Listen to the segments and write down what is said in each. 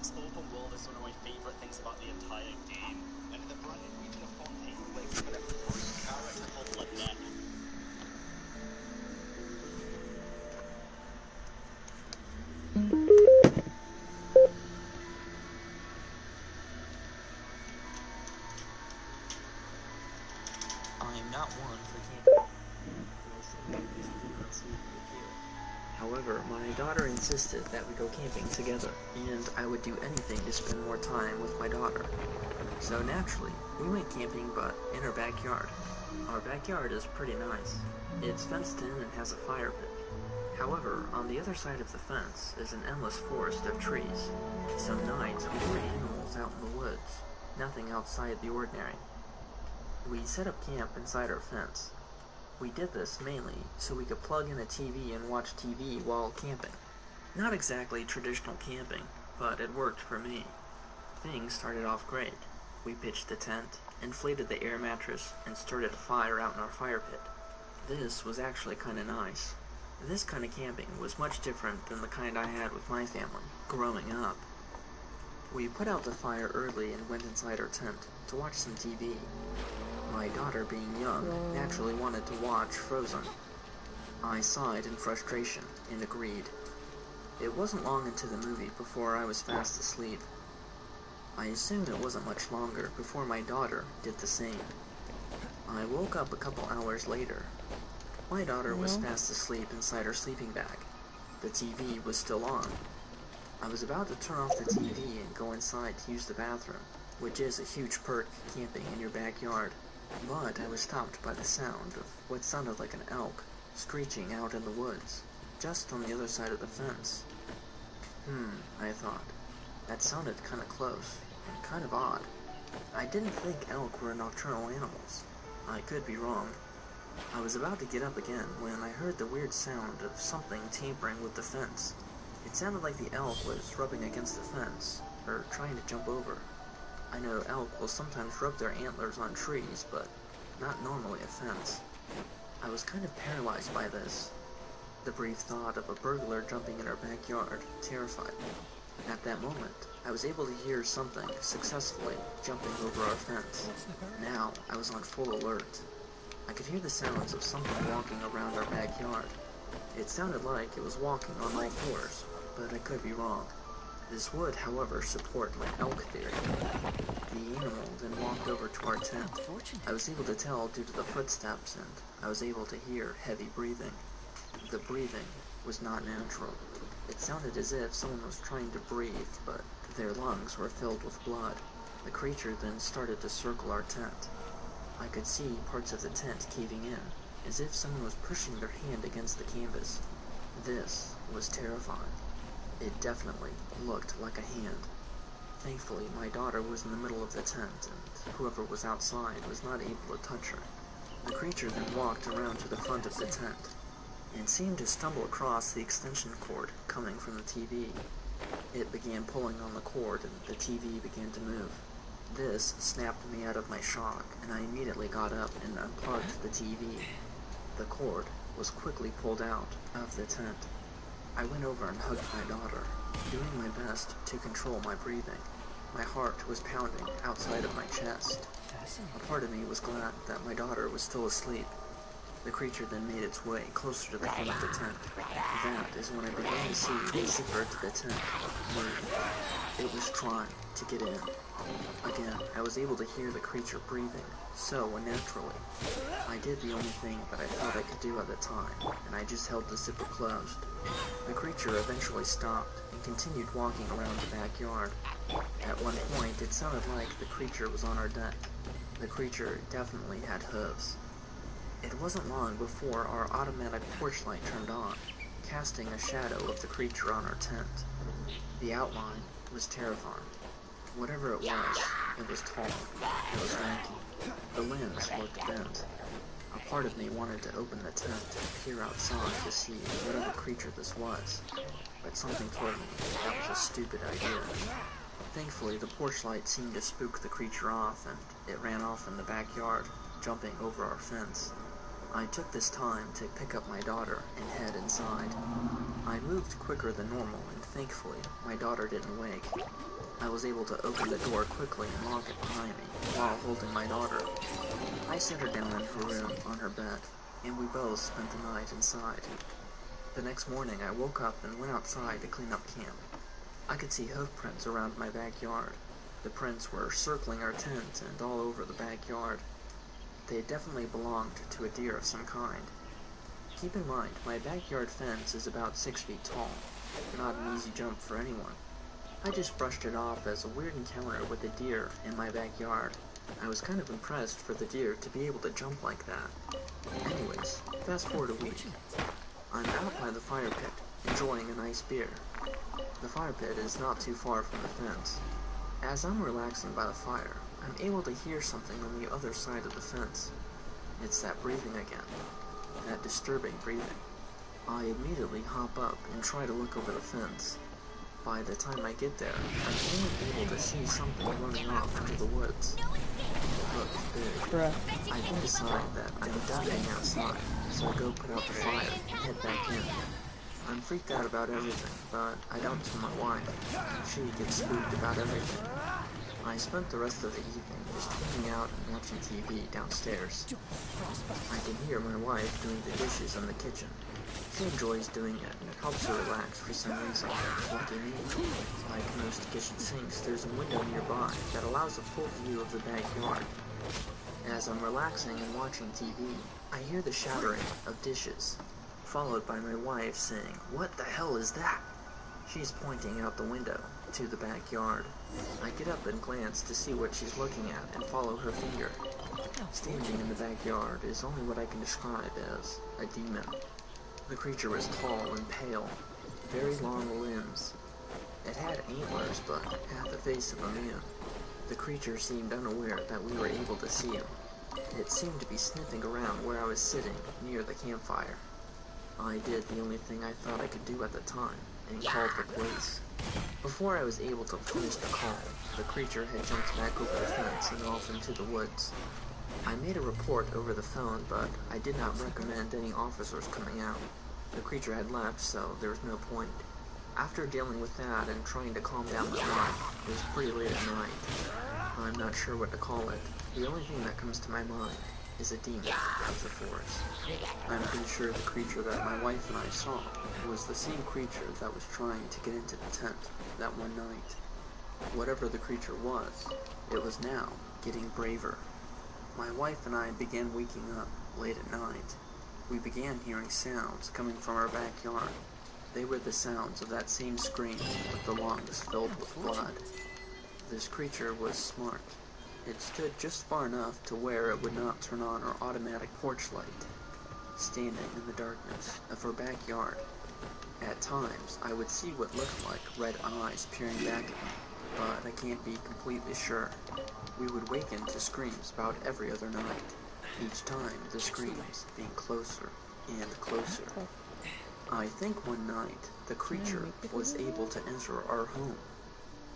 This open world is one of my favourite things about the entire game. And in the brand new region of Fontaine Lake, we get a first character called Lynette. I'm not one for camping. However, my daughter insisted that we go camping together, and I would do anything to spend more time with my daughter. So naturally, we went camping, but in her backyard. Our backyard is pretty nice. It's fenced in and has a fire pit. However, on the other side of the fence is an endless forest of trees. Some nights we heard animals out in the woods, nothing outside the ordinary. We set up camp inside our fence. We did this mainly so we could plug in a TV and watch TV while camping. Not exactly traditional camping, but it worked for me. Things started off great. We pitched the tent, inflated the air mattress, and started a fire out in our fire pit. This was actually kinda nice. This kind of camping was much different than the kind I had with my family growing up. We put out the fire early and went inside our tent to watch some TV. My daughter, being young, naturally wanted to watch Frozen. I sighed in frustration and agreed. It wasn't long into the movie before I was fast asleep. I assumed it wasn't much longer before my daughter did the same. I woke up a couple hours later. My daughter was fast asleep inside her sleeping bag. The TV was still on. I was about to turn off the TV and go inside to use the bathroom, which is a huge perk camping in your backyard. But I was stopped by the sound of what sounded like an elk screeching out in the woods, just on the other side of the fence. I thought. That sounded kinda close, and kind of odd. I didn't think elk were nocturnal animals. I could be wrong. I was about to get up again when I heard the weird sound of something tampering with the fence. It sounded like the elk was rubbing against the fence, or trying to jump over. I know elk will sometimes rub their antlers on trees, but not normally a fence. I was kind of paralyzed by this. The brief thought of a burglar jumping in our backyard terrified me. At that moment, I was able to hear something successfully jumping over our fence. Now, I was on full alert. I could hear the sounds of something walking around our backyard. It sounded like it was walking on all fours, but I could be wrong. This would, however, support my elk theory. The animal then walked over to our tent. I was able to tell due to the footsteps, and I was able to hear heavy breathing. The breathing was not natural. It sounded as if someone was trying to breathe, but their lungs were filled with blood. The creature then started to circle our tent. I could see parts of the tent caving in, as if someone was pushing their hand against the canvas. This was terrifying. It definitely looked like a hand. Thankfully, my daughter was in the middle of the tent, and whoever was outside was not able to touch her. The creature then walked around to the front of the tent, and seemed to stumble across the extension cord coming from the TV. It began pulling on the cord, and the TV began to move. This snapped me out of my shock, and I immediately got up and unplugged the TV. The cord was quickly pulled out of the tent. I went over and hugged my daughter, doing my best to control my breathing. My heart was pounding outside of my chest. A part of me was glad that my daughter was still asleep. The creature then made its way closer to the front of the tent. That is when I began to see the zipper to the tent move. It was trying to get in. Again, I was able to hear the creature breathing, so unnaturally. I did the only thing that I thought I could do at the time, and I just held the zipper closed. The creature eventually stopped and continued walking around the backyard. At one point, it sounded like the creature was on our deck. The creature definitely had hooves. It wasn't long before our automatic porch light turned on, casting a shadow of the creature on our tent. The outline was terrifying. Whatever it was tall, it was lanky. The limbs looked bent. A part of me wanted to open the tent and peer outside to see whatever creature this was, but something told me that was a stupid idea. Thankfully, the porch light seemed to spook the creature off, and it ran off in the backyard, jumping over our fence. I took this time to pick up my daughter and head inside. I moved quicker than normal, and thankfully, my daughter didn't wake. I was able to open the door quickly and lock it behind me while holding my daughter. I set her down in her room on her bed, and we both spent the night inside. The next morning, I woke up and went outside to clean up camp. I could see hoof prints around my backyard. The prints were circling our tent and all over the backyard. They definitely belonged to a deer of some kind. Keep in mind, my backyard fence is about 6 feet tall, not an easy jump for anyone. I just brushed it off as a weird encounter with a deer in my backyard. I was kind of impressed for the deer to be able to jump like that. Anyways, fast forward a week. I'm out by the fire pit, enjoying a nice beer. The fire pit is not too far from the fence. As I'm relaxing by the fire, I'm able to hear something on the other side of the fence. It's that breathing again. That disturbing breathing. I immediately hop up and try to look over the fence. By the time I get there, I'm only able to see something running off into the woods. It looks big. Bruh. I then decide that I'm done being outside, so I go put out the fire and head back in. I'm freaked out about everything, but I don't tell my wife. She gets spooked about everything. I spent the rest of the evening just hanging out and watching TV downstairs. I can hear my wife doing the dishes in the kitchen. She enjoys doing it, and it helps her relax for some reason. Lucky me. Like most kitchen sinks, there's a window nearby that allows a full view of the backyard. As I'm relaxing and watching TV, I hear the shattering of dishes, followed by my wife saying, "What the hell is that?" She's pointing out the window to the backyard. I get up and glance to see what she's looking at and follow her finger. Standing in the backyard is only what I can describe as a demon. The creature was tall and pale, very long limbs. It had antlers, but had the face of a man. The creature seemed unaware that we were able to see him. It seemed to be sniffing around where I was sitting near the campfire. I did the only thing I thought I could do at the time, and called the police. Before I was able to finish the call, the creature had jumped back over the fence and off into the woods. I made a report over the phone, but I did not recommend any officers coming out. The creature had left, so there was no point. After dealing with that and trying to calm down my wife, it was pretty late at night. I'm not sure what to call it. The only thing that comes to my mind is a demon of the forest. I'm pretty sure the creature that my wife and I saw was the same creature that was trying to get into the tent that one night. Whatever the creature was, it was now getting braver. My wife and I began waking up late at night. We began hearing sounds coming from our backyard. They were the sounds of that same scream with the lungs filled with blood. This creature was smart. It stood just far enough to where it would not turn on our automatic porch light. Standing in the darkness of our backyard, at times I would see what looked like red eyes peering back at me, but I can't be completely sure. We would waken to screams about every other night, each time the screams being closer and closer. I think one night the creature was able to enter our home.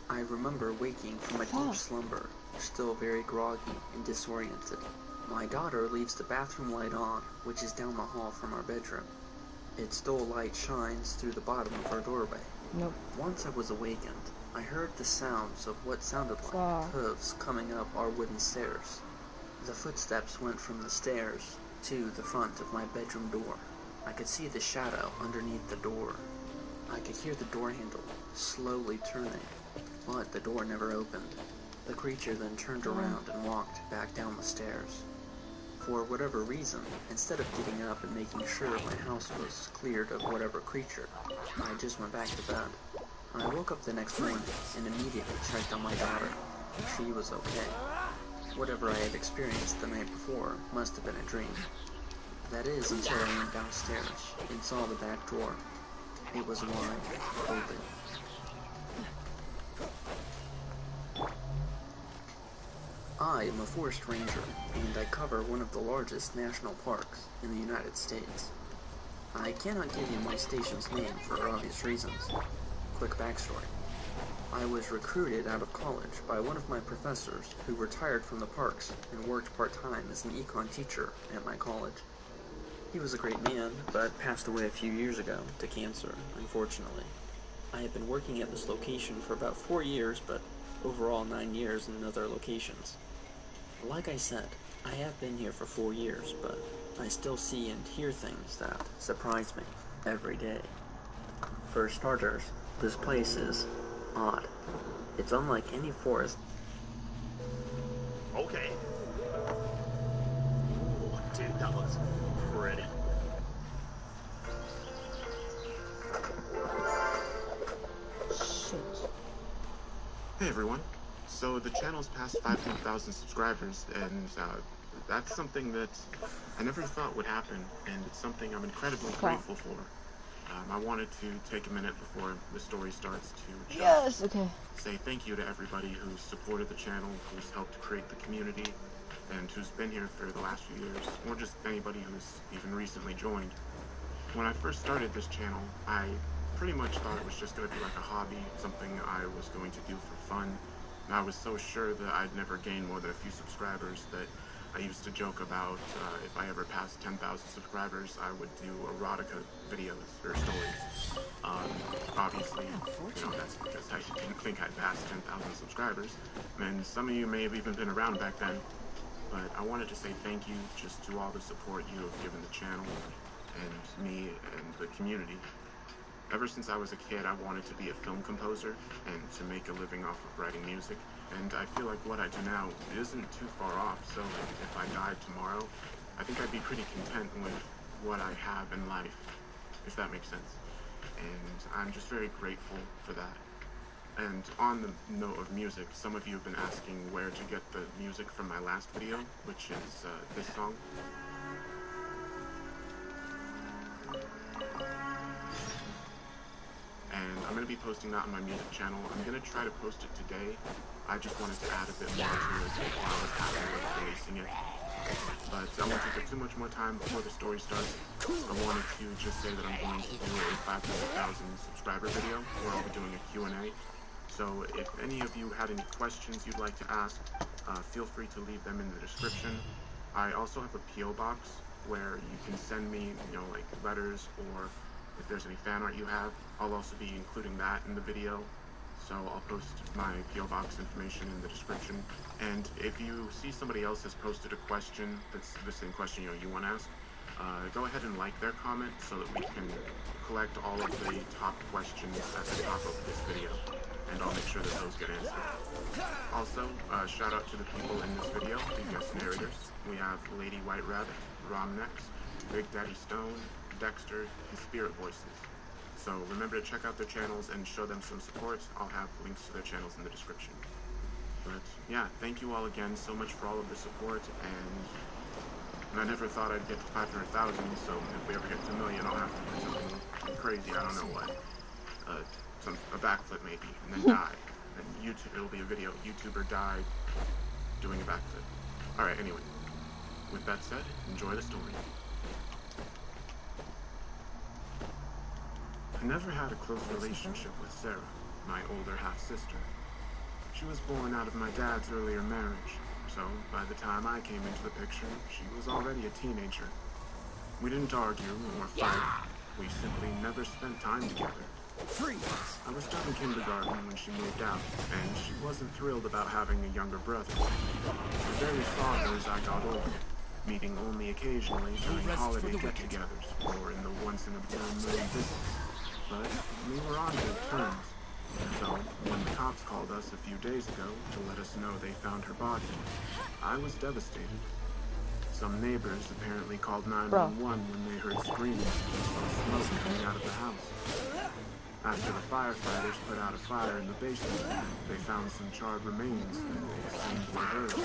I remember waking from a deep slumber, still very groggy and disoriented. My daughter leaves the bathroom light on, which is down the hall from our bedroom. Its dull light shines through the bottom of our doorway. Nope. Once I was awakened, I heard the sounds of what sounded like hooves coming up our wooden stairs. The footsteps went from the stairs to the front of my bedroom door. I could see the shadow underneath the door. I could hear the door handle slowly turning, but the door never opened. The creature then turned around and walked back down the stairs. For whatever reason, instead of getting up and making sure my house was cleared of whatever creature, I just went back to bed. I woke up the next morning and immediately checked on my daughter. She was okay. Whatever I had experienced the night before must have been a dream. That is until I went downstairs and saw the back door. It was wide open. I am a forest ranger, and I cover one of the largest national parks in the United States. I cannot give you my station's name for obvious reasons. Quick backstory. I was recruited out of college by one of my professors who retired from the parks and worked part-time as an econ teacher at my college. He was a great man, but passed away a few years ago to cancer, unfortunately. I have been working at this location for about 4 years, but overall 9 years in other locations. Like I said, I have been here for 4 years, but I still see and hear things that surprise me every day. For starters, this place is odd. It's unlike any forest. Okay. Ooh, dude, that looks pretty. Shit. Hey everyone. So the channel's passed 500,000 subscribers, and that's something that I never thought would happen, and it's something I'm incredibly grateful for. I wanted to take a minute before the story starts to just say thank you to everybody who's supported the channel, who's helped create the community, and who's been here for the last few years, or just anybody who's even recently joined. When I first started this channel, I pretty much thought it was just going to be like a hobby, something I was going to do for fun, and I was so sure that I'd never gain more than a few subscribers that I used to joke about if I ever passed 10,000 subscribers, I would do erotica videos or stories. Obviously, that's because I didn't think I'd pass 10,000 subscribers, and some of you may have even been around back then. But I wanted to say thank you just to all the support you have given the channel and me and the community. Ever since I was a kid, I wanted to be a film composer and to make a living off of writing music. And I feel like what I do now isn't too far off, so if I died tomorrow, I think I'd be pretty content with what I have in life, if that makes sense. And I'm just very grateful for that. And on the note of music, some of you have been asking where to get the music from my last video, which is this song. And I'm going to be posting that on my music channel. I'm going to try to post it today. I just wanted to add a bit more to it while I was happy with releasing it. But I won't take up too much more time before the story starts. I wanted to just say that I'm going to do a 500,000 subscriber video where I'll be doing a Q&A. So if any of you had any questions you'd like to ask, feel free to leave them in the description. I also have a P.O. box where you can send me, like letters, or if there's any fan art you have. I'll also be including that in the video. So I'll post my P.O. box information in the description. And if you see somebody else has posted a question that's the same question you want to ask, go ahead and like their comment so that we can collect all of the top questions at the top of this video. And I'll make sure that those get answered. Also, shout out to the people in this video, the guest narrators. We have Lady White Rabbit, Romnex, Big Daddy Stone, Dexter, and Spirit Voices. So remember to check out their channels and show them some support. I'll have links to their channels in the description. But yeah, thank you all again so much for all of the support, and I never thought I'd get to 500,000, so if we ever get to 1 million, I'll have to do something crazy, I don't know what. A backflip maybe, and then die. And it'll be a video, YouTuber died doing a backflip. Alright, anyway. With that said, enjoy the story. I never had a close relationship with Sarah, my older half-sister. She was born out of my dad's earlier marriage, so by the time I came into the picture, she was already a teenager. We didn't argue or fight. We simply never spent time together. I was starting kindergarten when she moved out, and she wasn't thrilled about having a younger brother. I barely saw her as I got older, meeting only occasionally during holiday get-togethers or in the once-in-a-blue-moon visits. But we were on good terms. So, when the cops called us a few days ago to let us know they found her body, I was devastated. Some neighbors apparently called 911 when they heard screaming and saw smoke coming out of the house. After the firefighters put out a fire in the basement, they found some charred remains that they assumed were hers.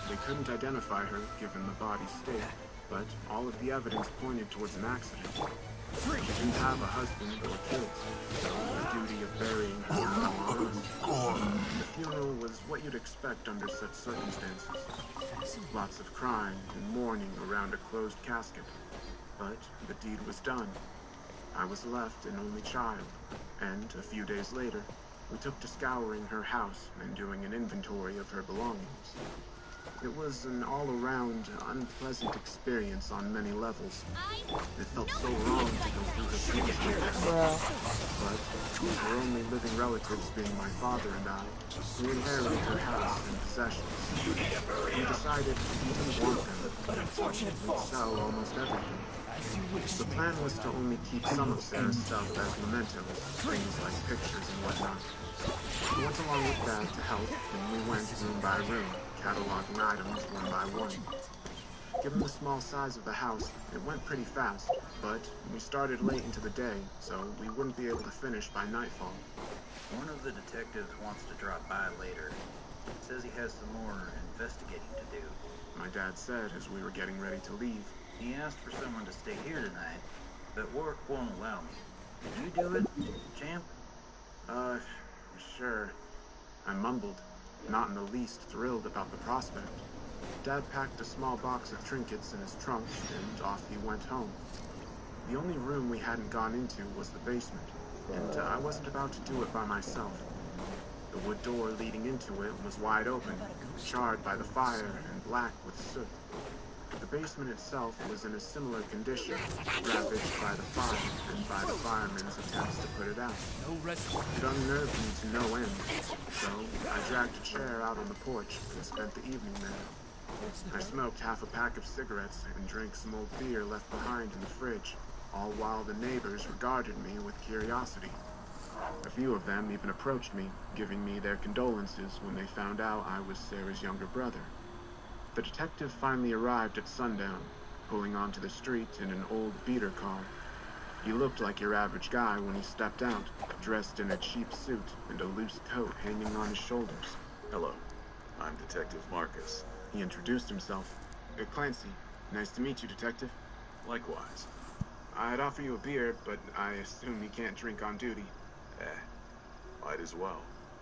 They couldn't identify her given the body's state, but all of the evidence pointed towards an accident. She didn't have a husband or kids, so the duty of burying her fell on us. The funeral was what you'd expect under such circumstances. Lots of crying and mourning around a closed casket. But the deed was done. I was left an only child, and a few days later, we took to scouring her house and doing an inventory of her belongings. It was an all-around, unpleasant experience on many levels. It felt so wrong to go through her things like that. But, with her only living relatives being my father and I, we inherited her house and possessions. We decided we didn't want them, so we'd sell almost everything. The plan was to only keep some of Sarah's stuff as mementos, things like pictures and whatnot. We went along with that to help, and we went room by room, cataloging items one by one. Given the small size of the house, it went pretty fast, but we started late into the day, so we wouldn't be able to finish by nightfall. One of the detectives wants to drop by later. Says he has some more investigating to do. My dad said as we were getting ready to leave. He asked for someone to stay here tonight, but work won't allow me. Can you do it, champ? Sure. I mumbled, not in the least thrilled about the prospect. Dad packed a small box of trinkets in his trunk, and off he went home. The only room we hadn't gone into was the basement, and I wasn't about to do it by myself. The wood door leading into it was wide open, charred by the fire and black with soot. The basement itself was in a similar condition, ravaged by the fire and by the firemen's attempts to put it out. It unnerved me to no end, so I dragged a chair out on the porch and spent the evening there. I smoked half a pack of cigarettes and drank some old beer left behind in the fridge, all while the neighbors regarded me with curiosity. A few of them even approached me, giving me their condolences when they found out I was Sarah's younger brother. The detective finally arrived at sundown, pulling onto the street in an old beater car. He looked like your average guy when he stepped out, dressed in a cheap suit and a loose coat hanging on his shoulders. Hello, I'm Detective Marcus. He introduced himself. Clancy, nice to meet you, Detective. Likewise. I'd offer you a beer, but I assume you can't drink on duty. Might as well.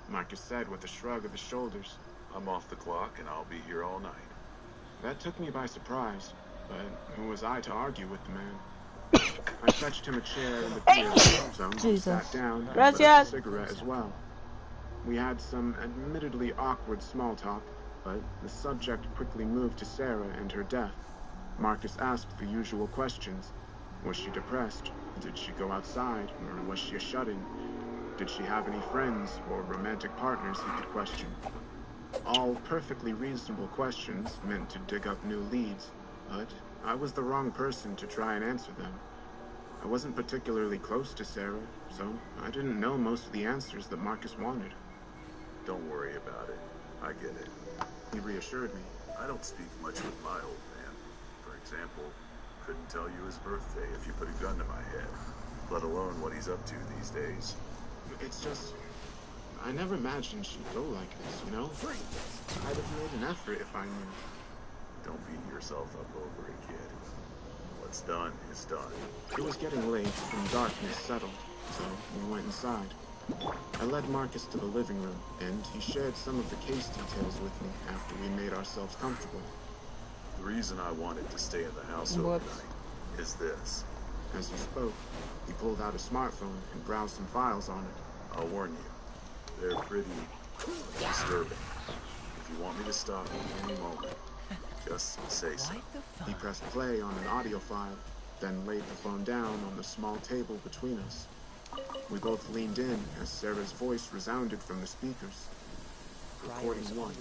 Marcus said with a shrug of his shoulders. I'm off the clock and I'll be here all night. That took me by surprise, but who was I to argue with the man? I fetched him a chair and a beer, so he sat down and lit up a cigarette as well. We had some admittedly awkward small talk, but the subject quickly moved to Sarah and her death. Marcus asked the usual questions. Was she depressed? Did she go outside, or was she a shut-in? Did she have any friends or romantic partners he could question? All perfectly reasonable questions meant to dig up new leads, but I was the wrong person to try and answer them. I wasn't particularly close to Sarah, so I didn't know most of the answers that Marcus wanted. Don't worry about it. I get it. He reassured me. I don't speak much with my old man. For example, couldn't tell you his birthday if you put a gun to my head, let alone what he's up to these days. It's just, I never imagined she'd go like this, you know? I'd have made an effort if I knew. Don't beat yourself up over it, kid. What's done is done. It was getting late and darkness settled, so we went inside. I led Marcus to the living room, and he shared some of the case details with me after we made ourselves comfortable. The reason I wanted to stay in the house overnight is this. As he spoke, he pulled out a smartphone and browsed some files on it. I'll warn you, they're pretty disturbing. If you want me to stop at any moment, just say so. He pressed play on an audio file, then laid the phone down on the small table between us. We both leaned in as Sarah's voice resounded from the speakers. Recording 1.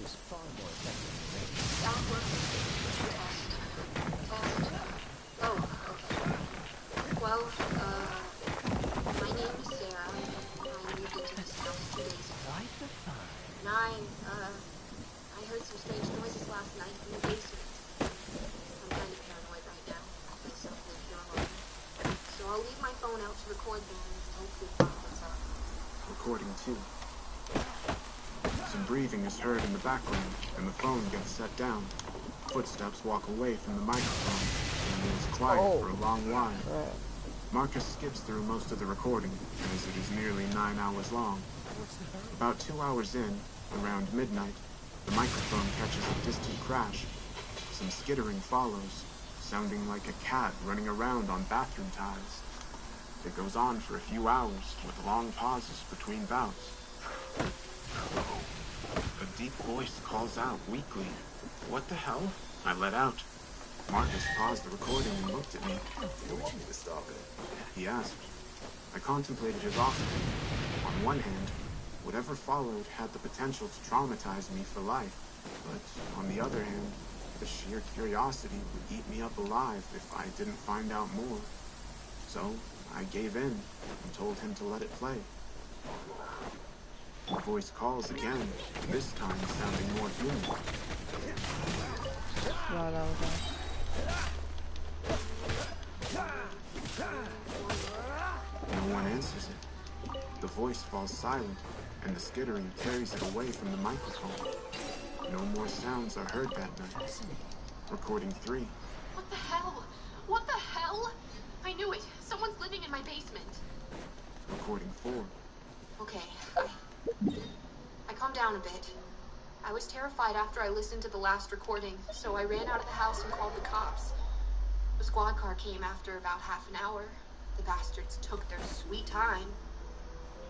Oh, okay. Well, my name is Sarah. I moved into this house 2 days ago. And I heard some strange noises last night in the basement. I'm kind of paranoid right now. I myself live here alone. So I'll leave my phone out to record them and hopefully find what's up. Recording 2. Some breathing is heard in the background, and the phone gets set down. Footsteps walk away from the microphone, and it is quiet for a long while. Marcus skips through most of the recording, as it is nearly 9 hours long. About 2 hours in, around midnight, the microphone catches a distant crash. Some skittering follows, sounding like a cat running around on bathroom tiles. It goes on for a few hours, with long pauses between bouts. A deep voice calls out weakly. What the hell? I let out. Marcus paused the recording and looked at me. You want me to stop it? He asked. I contemplated his offer. On one hand, whatever followed had the potential to traumatize me for life. But on the other hand, the sheer curiosity would eat me up alive if I didn't find out more. So I gave in and told him to let it play. The voice calls again, this time sounding more human. No one answers it. The voice falls silent, and the skittering carries it away from the microphone. No more sounds are heard that night. Recording 3. What the hell? What the hell? I knew it. Someone's living in my basement. Recording 4. Okay, I calmed down a bit. I was terrified after I listened to the last recording, so I ran out of the house and called the cops. The squad car came after about half an hour. The bastards took their sweet time.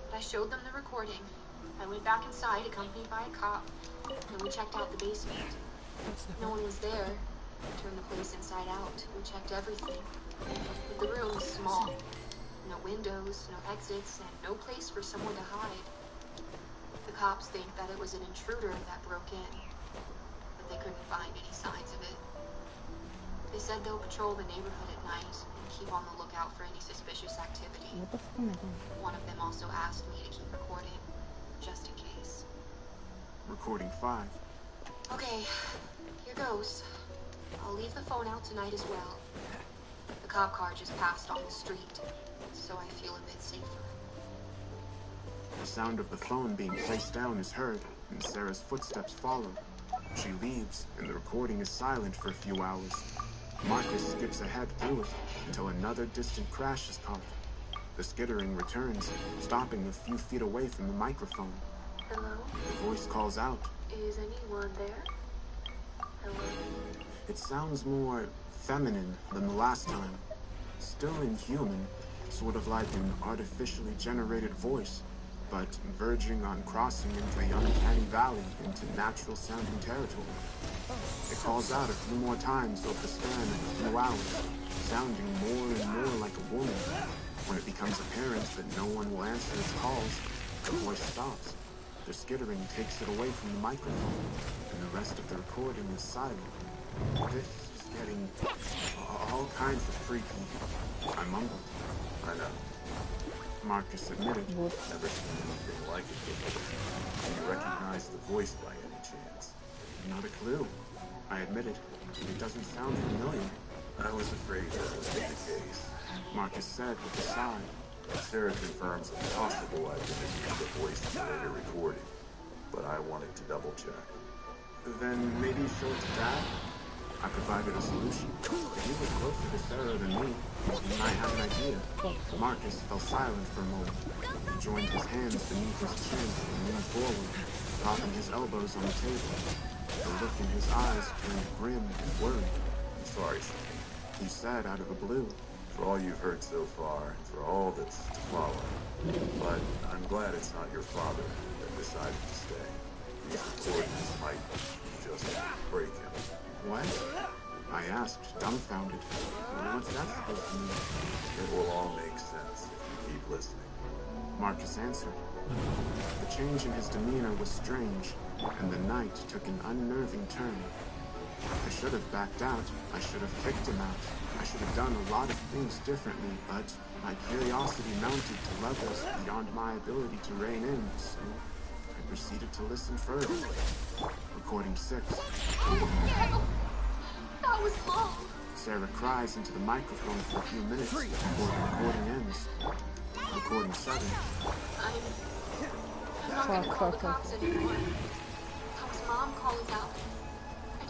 But I showed them the recording. I went back inside, accompanied by a cop, and we checked out the basement. No one was there. We turned the place inside out. We checked everything. But the room was small. No windows, no exits, and no place for someone to hide. The cops think that it was an intruder that broke in, but they couldn't find any signs of it. They said they'll patrol the neighborhood at night and keep on the lookout for any suspicious activity. One of them also asked me to keep recording, just in case. Recording 5. Okay, here goes. I'll leave the phone out tonight as well. The cop car just passed on the street, so I feel a bit safer. The sound of the phone being placed down is heard, and Sarah's footsteps follow. She leaves, and the recording is silent for a few hours. Marcus skips ahead through it until another distant crash is caught. The skittering returns, stopping a few feet away from the microphone. Hello? The voice calls out. Is anyone there? Hello? It sounds more feminine than the last time. Still inhuman, sort of like an artificially generated voice, but verging on crossing into the uncanny valley into natural-sounding territory. It calls out a few more times over the span of a few hours, sounding more and more like a woman. When it becomes apparent that no one will answer its calls, the voice stops. The skittering takes it away from the microphone, and the rest of the recording is silent. This is getting all kinds of freaky. I mumbled. I know. Marcus admitted. Never seen anything like it before. Do you recognize the voice by any chance? Not a clue. I admitted. It doesn't sound familiar. I was afraid that would be the case. Marcus said with a sigh. Sarah confirms a possible identity of the voice in the later recording, but I wanted to double check. Then maybe show it to Dad? I provided a solution. If he was closer to Sarah than me, he might have an idea. Marcus fell silent for a moment. He joined his hands beneath his chin and leaned forward, propping his elbows on the table. The look in his eyes turned grim and worried. I'm sorry, son. He said out of the blue. For all you've heard so far, and for all that's to follow. But I'm glad it's not your father that decided to stay. These recordings might just break him. What? I asked, dumbfounded. What's that supposed to mean? It will all make sense if you keep listening. Marcus answered. The change in his demeanor was strange, and the night took an unnerving turn. I should have backed out. I should have kicked him out. I should have done a lot of things differently, but my curiosity mounted to levels beyond my ability to rein in, so I proceeded to listen further. Recording 6. No! That was long! Sarah cries into the microphone for a few minutes before the recording ends. Recording 7. I'm not gonna call the cops anymore. Tom's mom calls out.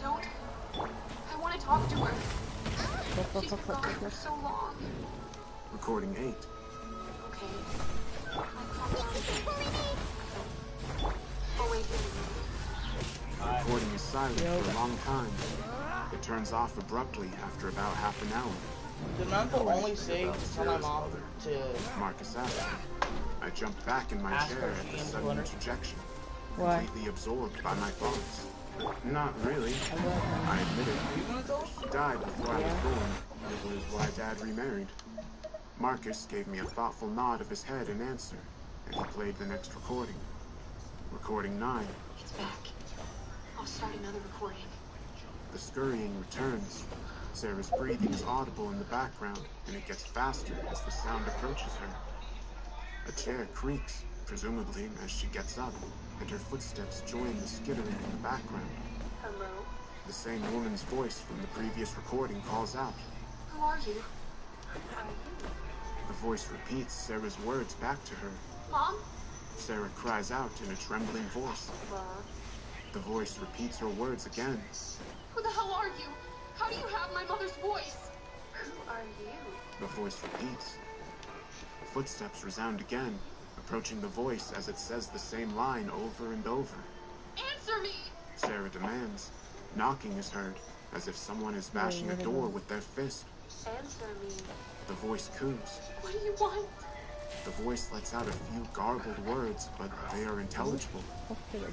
I want to talk to her. She's been gone for so long. Recording 8. Okay. I'll calm down a bit. Oh, wait, here. Recording is silent for a long time. It turns off abruptly after about half an hour. Did Uncle only say to tell my mom to Marcus asked. I jumped back in my ask chair her at the if she sudden Twitter? interjection. completely absorbed by my thoughts. Not really, I admitted. She died before I was born. It was why Dad remarried. Marcus gave me a thoughtful nod of his head in answer, and he played the next recording. Recording 9. It's back. I'll start another recording. The scurrying returns. Sarah's breathing is audible in the background, and it gets faster as the sound approaches her. A chair creaks, presumably as she gets up, and her footsteps join the skittering in the background. Hello? The same woman's voice from the previous recording calls out. Who are you? Who are you? The voice repeats Sarah's words back to her. Mom? Sarah cries out in a trembling voice. Mom? The voice repeats her words again. Who the hell are you? How do you have my mother's voice? Who are you? The voice repeats. Footsteps resound again, approaching the voice as it says the same line over and over. Answer me! Sarah demands. Knocking is heard, as if someone is bashing a door with their fist. Answer me. The voice coos. What do you want? The voice lets out a few garbled words, but they are intelligible.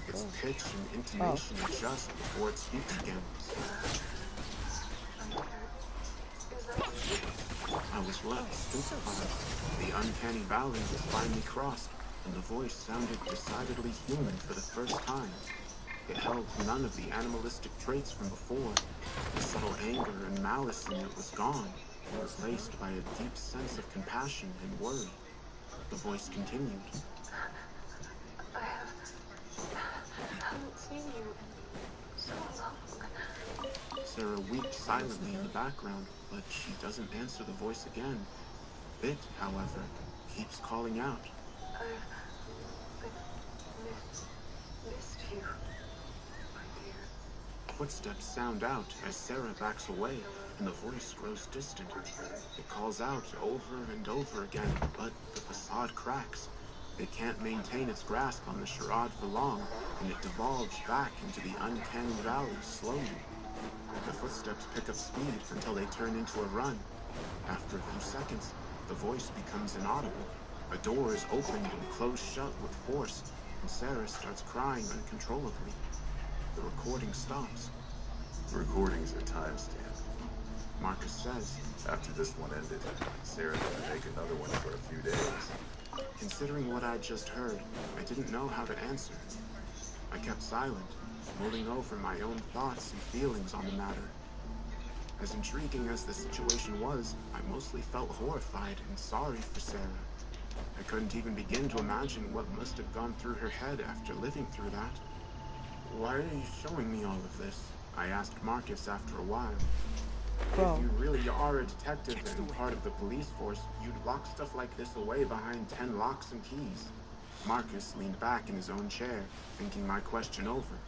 Its pitch and intonation adjust before it speaks again. I was left stupefied. The uncanny valley was finally crossed, and the voice sounded decidedly human for the first time. It held none of the animalistic traits from before. The subtle anger and malice in it was gone, replaced by a deep sense of compassion and worry. The voice continued. I haven't seen you in so long. Sarah wept silently in the background, but she doesn't answer the voice again. It, however, keeps calling out. I've missed you, my dear. Footsteps sound out as Sarah backs away, and the voice grows distant. It calls out over and over again, but the facade cracks. It can't maintain its grasp on the charade for long, and it devolves back into the uncanny valley slowly. The footsteps pick up speed until they turn into a run. After a few seconds, the voice becomes inaudible. A door is opened and closed shut with force, and Sarah starts crying uncontrollably. The recording stops. Recordings are timestamped. Marcus says, After this one ended, Sarah had to make another one for a few days. considering what I'd just heard, I didn't know how to answer. I kept silent, mulling over my own thoughts and feelings on the matter. As intriguing as the situation was, I mostly felt horrified and sorry for Sarah. I couldn't even begin to imagine what must have gone through her head after living through that. Why are you showing me all of this? I asked Marcus after a while. If you really are a detective and part of the police force, you'd lock stuff like this away behind 10 locks and keys. Marcus leaned back in his own chair, thinking my question over.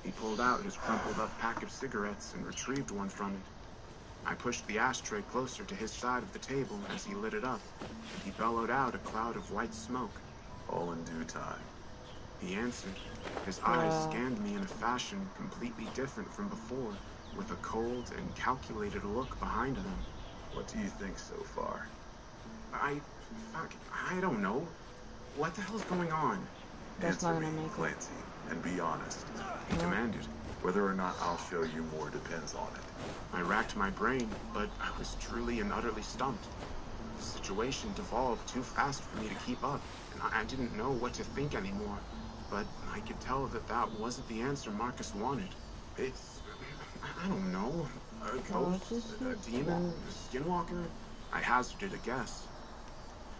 He pulled out his crumpled up pack of cigarettes and retrieved one from it. I pushed the ashtray closer to his side of the table as he lit it up, and he bellowed out a cloud of white smoke. All in due time. He answered. His eyes scanned me in a fashion completely different from before, with a cold and calculated look behind them. What do you think so far? I don't know. What the hell's going on? Answer me, Clancy, and be honest. He commanded. Whether or not I'll show you more depends on it. I racked my brain, but I was truly and utterly stumped. The situation devolved too fast for me to keep up, and I didn't know what to think anymore. But I could tell that that wasn't the answer Marcus wanted. It's, I don't know, a ghost, a demon, a skinwalker? I hazarded a guess.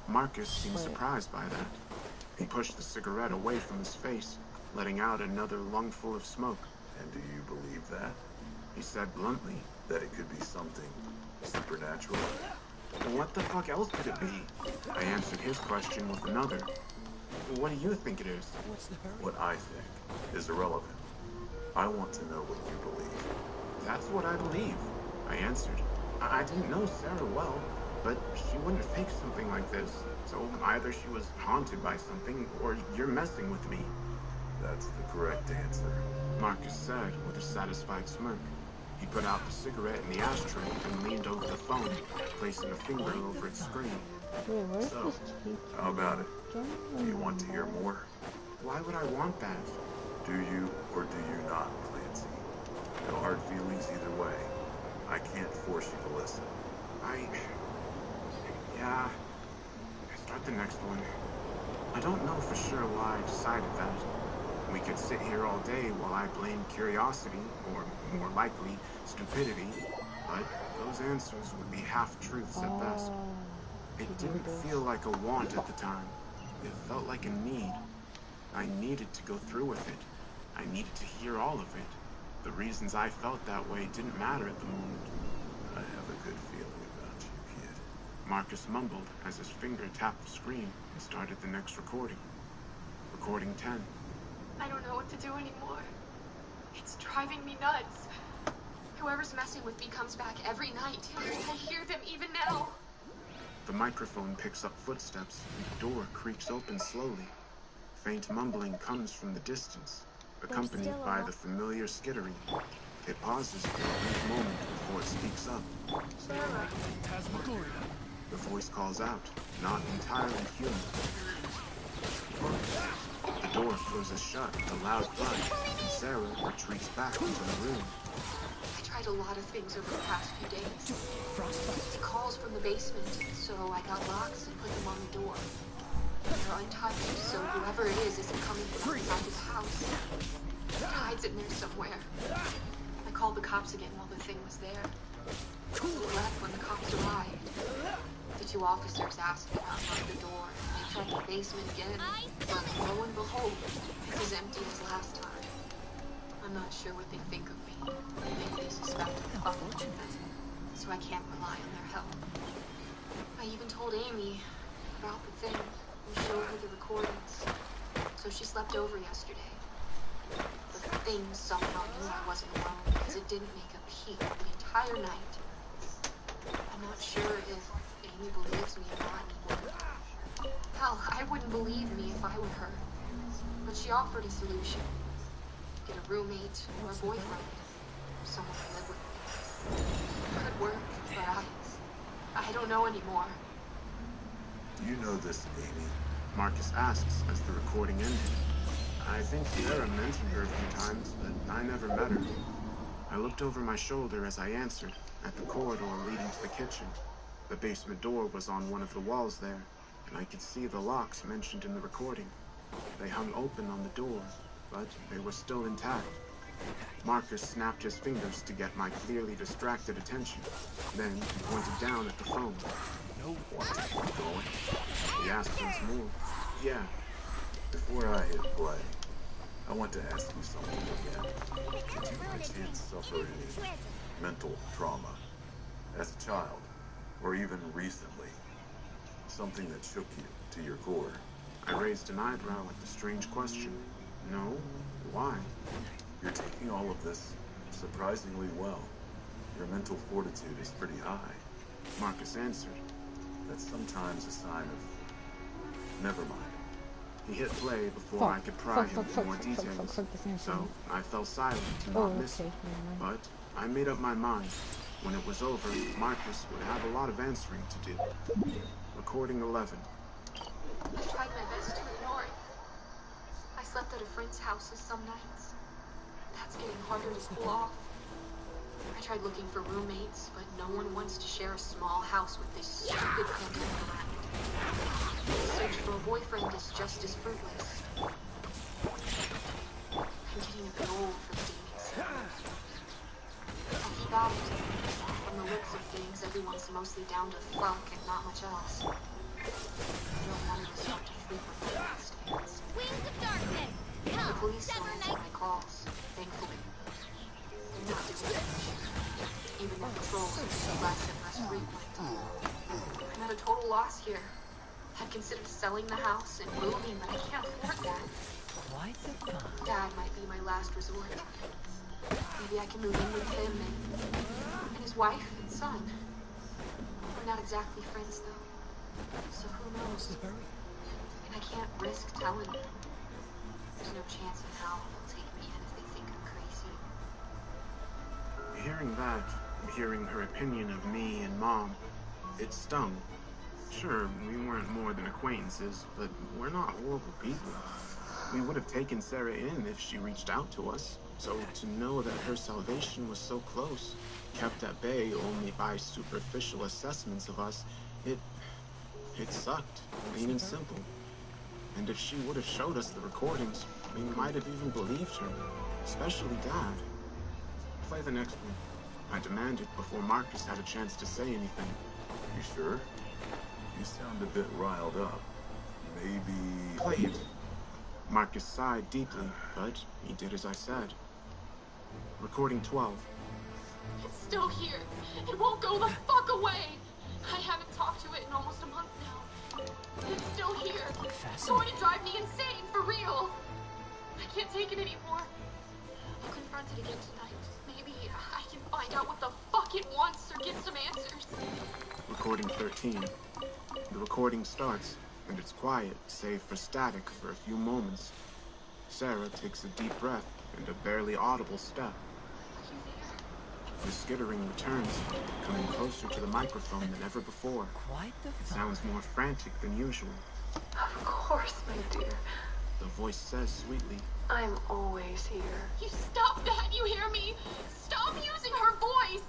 Marcus seemed surprised by that. He pushed the cigarette away from his face, letting out another lungful of smoke. And do you believe that? He said bluntly. That it could be something supernatural? What the fuck else could it be? I answered his question with another. What do you think it is? What I think is irrelevant. I want to know what you believe. That's what I believe, I answered. I didn't know Sarah well, but she wouldn't fake something like this. So either she was haunted by something, or you're messing with me. That's the correct answer. Marcus said with a satisfied smirk. He put out the cigarette in the ashtray and leaned over the phone, placing a finger over its screen. So, how about it? Do you want to hear more? Why would I want that? Do you or do you not, Clancy? No hard feelings either way. I can't force you to listen. Yeah. Start the next one. I don't know for sure why I decided that. We could sit here all day while I blame curiosity, or more likely, stupidity, but those answers would be half-truths at best. It didn't feel like a want at the time. It felt like a need. I needed to go through with it. I needed to hear all of it. The reasons I felt that way didn't matter at the moment. I have a good feeling about you, kid. Marcus mumbled as his finger tapped the screen and started the next recording. Recording 10. I don't know what to do anymore. It's driving me nuts. Whoever's messing with me comes back every night. I hear them even now. The microphone picks up footsteps and the door creaks open slowly. Faint mumbling comes from the distance, accompanied by the familiar skittering. It pauses for a brief moment before it speaks up. Sarah. The voice calls out, not entirely human. The door closes shut with a loud thud, and Sarah retreats back into the room. I tried a lot of things over the past few days. The calls from the basement, so I got locks and put them on the door. They're untouched, so whoever it is isn't coming from outside the house. It hides in there somewhere. I called the cops again while the thing was there. We left when the cops arrived. The two officers asked me to unlock the door, and they checked the basement again. But lo and behold, it's as empty as last time. I'm not sure what they think of me. Maybe they suspect I'm fucking with them, so I can't rely on their help. I even told Amy about the thing and showed her the recordings, so she slept over yesterday. The thing somehow knew I wasn't alone because it didn't make a peep the entire night. I'm not sure if Amy believes me or not anymore. Hell, I wouldn't believe me if I were her. But she offered a solution. Get a roommate or a boyfriend. Someone to live with me. Could work, but I don't know anymore. Do you know this, Amy? Marcus asks as the recording ended. I think Sarah mentioned her a few times, but I never met her. I looked over my shoulder as I answered, at the corridor leading to the kitchen. The basement door was on one of the walls there, and I could see the locks mentioned in the recording. They hung open on the door, but they were still intact. Marcus snapped his fingers to get my clearly distracted attention. Then he pointed down at the phone. No. Want to keep going? He asked once more. Yeah. Before I hit play, I want to ask you something again. Did you by chance suffer any mental trauma as a child, or even recently? Something that shook you to your core? I raised an eyebrow at the strange question. No? Why? You're taking all of this surprisingly well. Your mental fortitude is pretty high. Marcus answered. That's sometimes a sign of... Never mind. He hit play before I could pry him for more details, so I fell silent to not miss him. But I made up my mind. When it was over, Marcus would have a lot of answering to do. Recording 11. I tried my best to ignore it. I slept at a friend's houses some nights. That's getting harder to pull off. I tried looking for roommates, but no one wants to share a small house with this stupid pandemic around. The search for a boyfriend is just as fruitless. I'm getting a bit old for the dating stage. I'll keep at it. From the looks of things, everyone's mostly down to fuck and not much else. I don't want to resort to frequent one-night stands. Wings of darkness! The police don't answer my calls, thankfully. They're not doing much. Even their patrols are getting less and less frequent. I'm at a total loss here. I've considered selling the house and moving, but I can't afford that. Quite the fun. Dad might be my last resort. Maybe I can move in with him and his wife and son. We're not exactly friends, though. So who knows? And I can't risk telling them. There's no chance in hell they'll take me in if they think I'm crazy. Hearing that, hearing her opinion of me and Mom, it stung. Sure, we weren't more than acquaintances, but we're not horrible people. We would have taken Sarah in if she reached out to us. So to know that her salvation was so close, kept at bay only by superficial assessments of us, it sucked, plain and simple. And if she would have showed us the recordings, we might have even believed her, especially Dad. Play the next one, I demanded before Marcus had a chance to say anything. You sure? You sound a bit riled up. Maybe... Play it. Marcus sighed deeply, but he did as I said. Recording 12. It's still here. It won't go the fuck away. I haven't talked to it in almost a month now. It's still here. It's going to drive me insane, for real. I can't take it anymore. I'll confront it again tonight. Maybe I can find out what the fuck it wants or get some answers. Recording 13. The recording starts, and it's quiet, save for static for a few moments. Sarah takes a deep breath and a barely audible step. The skittering returns, coming closer to the microphone than ever before. It sounds more frantic than usual. Of course, my dear. The voice says sweetly, I'm always here. You stop that, you hear me? Stop using her voice!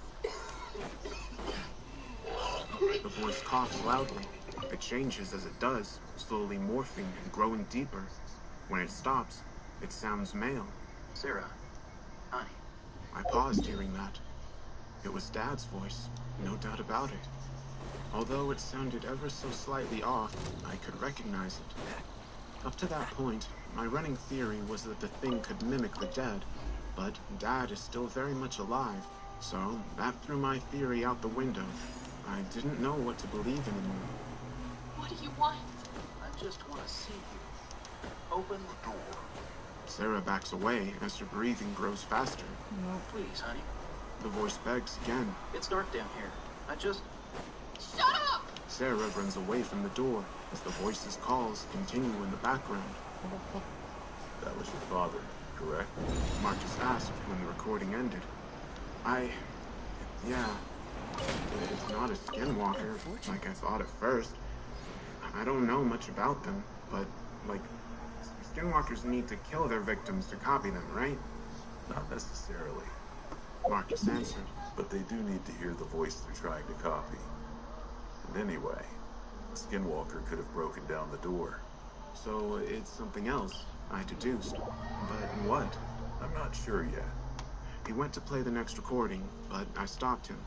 The voice coughs loudly. It changes as it does, slowly morphing and growing deeper. When it stops, it sounds male. Sarah, honey. I paused hearing that. It was Dad's voice, no doubt about it. Although it sounded ever so slightly off, I could recognize it. Up to that point, my running theory was that the thing could mimic the dead, but Dad is still very much alive, so that threw my theory out the window. I didn't know what to believe anymore. What do you want? I just want to see you. Open the door. Sarah backs away as her breathing grows faster. No, please, honey. The voice begs again. It's dark down here. I just... Shut up! Sarah runs away from the door as the voice's calls continue in the background. That was your father, correct? Marcus asked when the recording ended. Yeah. It's not a skinwalker, like I thought at first. I don't know much about them, but, like, skinwalkers need to kill their victims to copy them, right? Not necessarily. Marcus answered. But they do need to hear the voice they're trying to copy. And anyway, the skinwalker could have broken down the door. So it's something else, I deduced. But what? I'm not sure yet. He went to play the next recording, but I stopped him.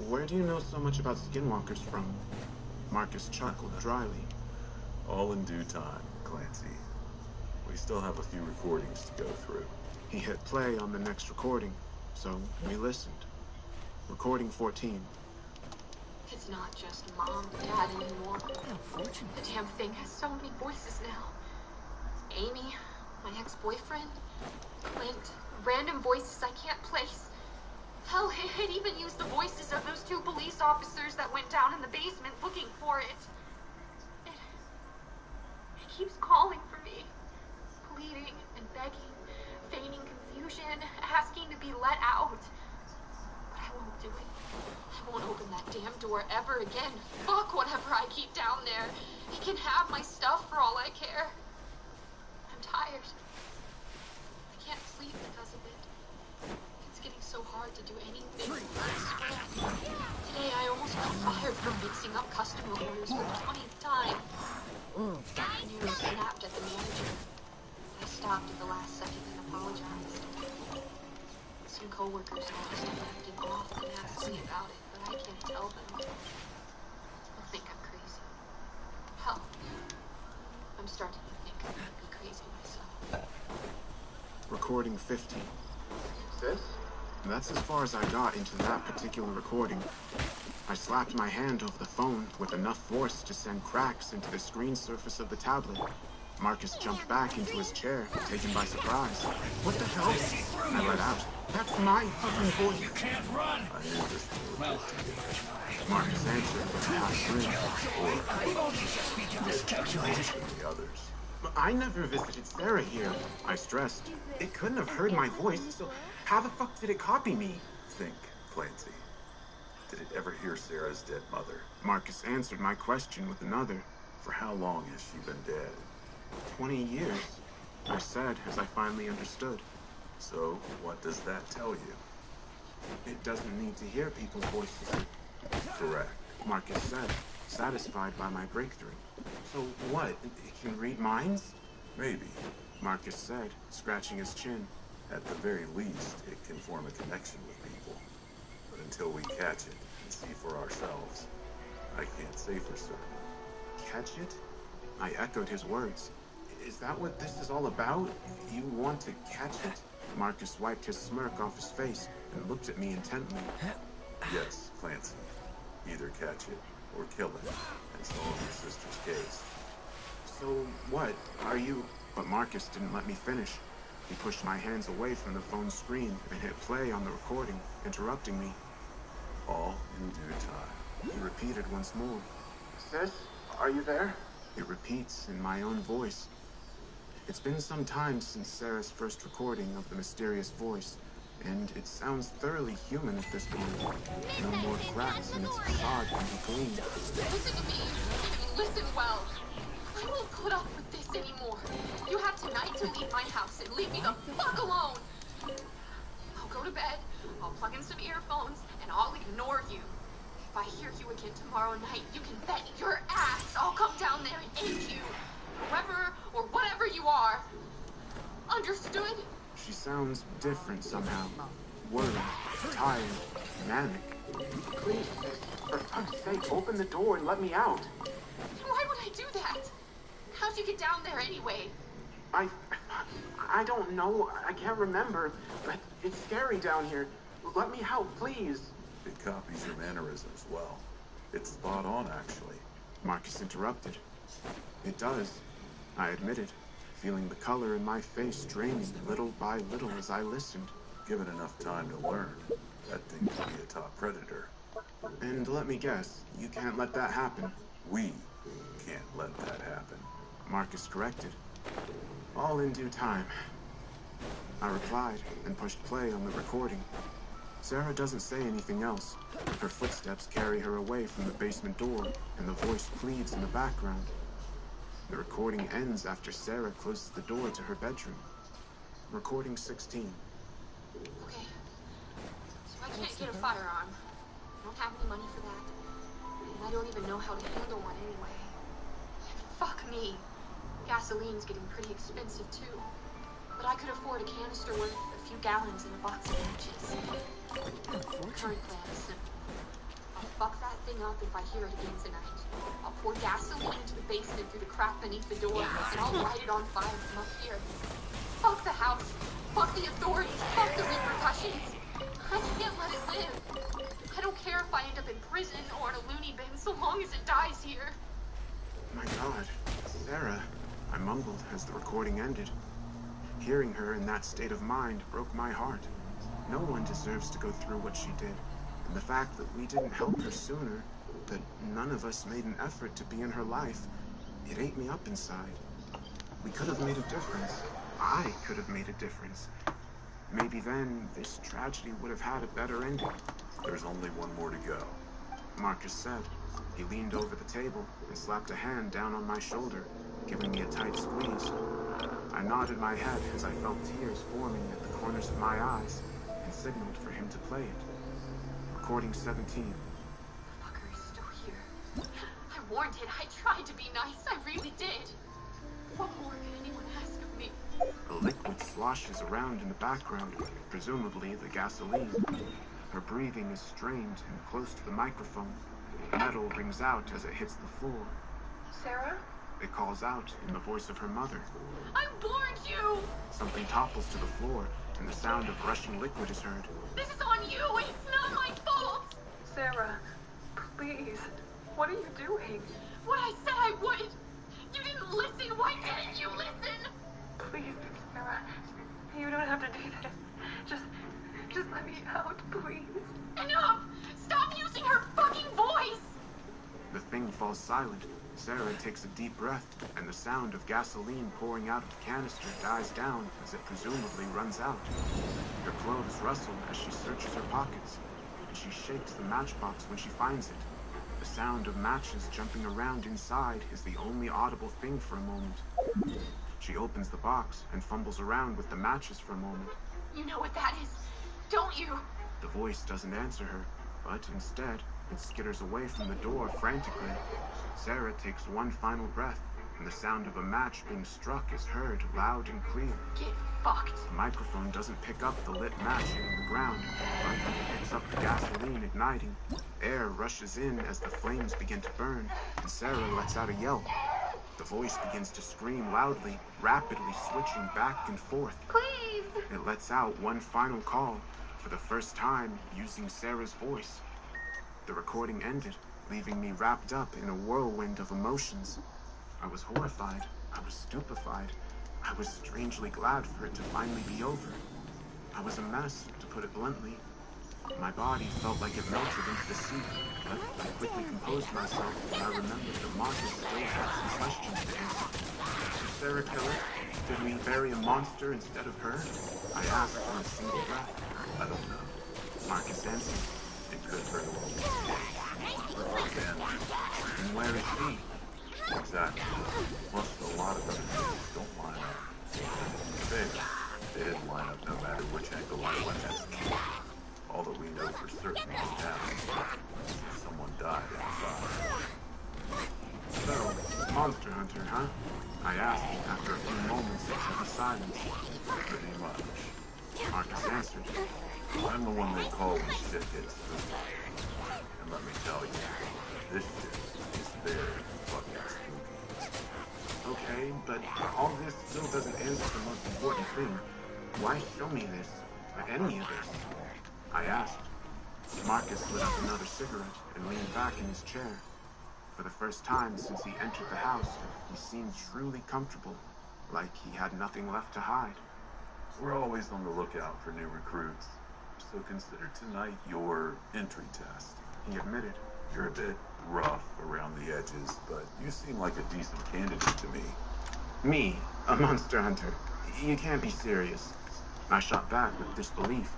Where do you know so much about skinwalkers from? Marcus chuckled dryly. All in due time, Clancy. We still have a few recordings to go through. He hit play on the next recording, so we listened. Recording 14. It's not just Mom and Dad anymore. The damn thing has so many voices now. Amy, my ex-boyfriend, Clint, random voices I can't place. Hell, it even used the voices of those 2 police officers that went down in the basement looking for it. It keeps calling for me, pleading and begging, feigning confusion, asking to be let out. But I won't do it. I won't open that damn door ever again. Fuck whatever I keep down there. He can have my stuff for all I care. I'm tired. I can't sleep because of it. It's getting so hard to do anything. I swear. Today I almost got fired for mixing up customer orders for the 20th time. I nearly snapped at the manager. I stopped at the last second and apologized. Some coworkers noticed I'm acting off and asked me about it, but I can't tell them. They'll think I'm crazy. Hell, I'm starting to think I might be crazy myself. Recording 15. Sis? And that's as far as I got into that particular recording. I slapped my hand over the phone with enough force to send cracks into the screen surface of the tablet. Marcus jumped back into his chair, taken by surprise. What the hell? I let out. That's my fucking voice. You can't run! I knew this Well, Marcus answered with a half grin. I've only just begun miscalculated. the others. But I never visited Sarah here, I stressed. It couldn't have heard my voice, so how the fuck did it copy me? Think, Clancy. Did it ever hear Sarah's dead mother? Marcus answered my question with another. For how long has she been dead? 20 years. I said as I finally understood. So, what does that tell you? It doesn't need to hear people's voices. Correct. Marcus said, satisfied by my breakthrough. So what? It can read minds? Maybe. Marcus said, scratching his chin. At the very least, it can form a connection with people. But until we catch it and see for ourselves, I can't say for certain. Catch it? I echoed his words. Is that what this is all about? You want to catch it? Marcus wiped his smirk off his face and looked at me intently. Yes, Clancy. Either catch it or kill it and solve your sister's case. So what? Are you... But Marcus didn't let me finish. He pushed my hands away from the phone screen and hit play on the recording, interrupting me. All in due time. He repeated once more. Sis, are you there? It repeats in my own voice. It's been some time since Sarah's first recording of the mysterious voice, and it sounds thoroughly human at this point. No more cracks in its facade can be gleaned. Listen to me. Listen well. I won't put up with this anymore. You have tonight to leave my house and leave me the fuck alone. I'll go to bed, I'll plug in some earphones, and I'll ignore you. If I hear you again tomorrow night, you can bet your ass I'll come down there and end you. Whoever or whatever you are. Understood? She sounds different somehow. Worried, tired, manic. Please, sis, for fuck's sake, open the door and let me out. Why would I do that? How'd you get down there anyway? I don't know. I can't remember. But it's scary down here. Let me out, please. It copies your mannerisms well. It's spot on, actually. Marcus interrupted. It does, I admitted, feeling the color in my face draining little by little as I listened. Given enough time to learn, that thing could be a top predator. And let me guess, you can't let that happen. We can't let that happen. Marcus corrected. All in due time. I replied and pushed play on the recording. Sarah doesn't say anything else. Her footsteps carry her away from the basement door, and the voice pleads in the background. The recording ends after Sarah closes the door to her bedroom. Recording 16. Okay. So I can't get a firearm. I don't have any money for that. And I don't even know how to handle one anyway. Fuck me. Gasoline's getting pretty expensive too. But I could afford a canister worth a few gallons and a box of matches. Current plan is simple. I'll fuck that thing up if I hear it again tonight. I'll pour gasoline into the basement through the crack beneath the door, and I'll light it on fire from up here. Fuck the house. Fuck the authorities. Fuck the repercussions. I can't let it live. I don't care if I end up in prison or in a loony bin so long as it dies here. My God, Sarah, I mumbled as the recording ended. Hearing her in that state of mind broke my heart. No one deserves to go through what she did. And the fact that we didn't help her sooner, that none of us made an effort to be in her life, it ate me up inside. We could have made a difference. I could have made a difference. Maybe then this tragedy would have had a better ending. There's only one more to go. Marcus said. He leaned over the table and slapped a hand down on my shoulder, giving me a tight squeeze. I nodded my head as I felt tears forming at the corners of my eyes and signaled for him to play it. Recording 17. Fucker is still here. I warned it. I tried to be nice. I really did. What more can anyone ask of me? A liquid sloshes around in the background, presumably the gasoline. Her breathing is strained and close to the microphone. Metal rings out as it hits the floor. Sarah? It calls out in the voice of her mother. I warned you! Something topples to the floor, and the sound of rushing liquid is heard. This is on you! It's not my fault! Sarah, please. What are you doing? What I said I would! You didn't listen! Why didn't you listen? Please, Sarah. You don't have to do this. Just let me out, please. Enough! Stop using her fucking voice! The thing falls silent. Sarah takes a deep breath, and the sound of gasoline pouring out of the canister dies down as it presumably runs out. Her clothes rustle as she searches her pockets, and she shakes the matchbox when she finds it. The sound of matches jumping around inside is the only audible thing for a moment. She opens the box and fumbles around with the matches for a moment. You know what that is, don't you? The voice doesn't answer her, but instead, it skitters away from the door frantically. Sarah takes one final breath, and the sound of a match being struck is heard loud and clear. Get fucked. The microphone doesn't pick up the lit match hitting the ground, but it picks up the gasoline igniting. Air rushes in as the flames begin to burn, and Sarah lets out a yelp. The voice begins to scream loudly, rapidly switching back and forth. Please. It lets out one final call, for the first time using Sarah's voice. The recording ended, leaving me wrapped up in a whirlwind of emotions. I was horrified. I was stupefied. I was strangely glad for it to finally be over. I was a mess, to put it bluntly. My body felt like it melted into the sea, but I quickly composed myself when I remembered that Marcus still had some questions to answer. Did Sarah kill it? Did we bury a monster instead of her? I asked in a single breath. I don't know. Marcus answered. It could very well be the case. But again, And where is she? exactly. Plus, a lot of other things don't line up. They didn't line up no matter which angle I went at. All that we know for certain is now that someone died inside. So, monster hunter, huh? I asked after a few moments of heavy silence. Pretty much. Marcus answered. I'm the one they call when shit hits food. And let me tell you, this shit is very fucking spooky. Okay, but all this still doesn't answer the most important thing. Why show me this? Any of this? I asked. Marcus lit up another cigarette and leaned back in his chair. For the first time since he entered the house, he seemed truly comfortable, like he had nothing left to hide. We're always on the lookout for new recruits. So consider tonight your entry test. He admitted. You're a bit rough around the edges, but you seem like a decent candidate to me. Me, a monster hunter? You can't be serious. I shot back with disbelief.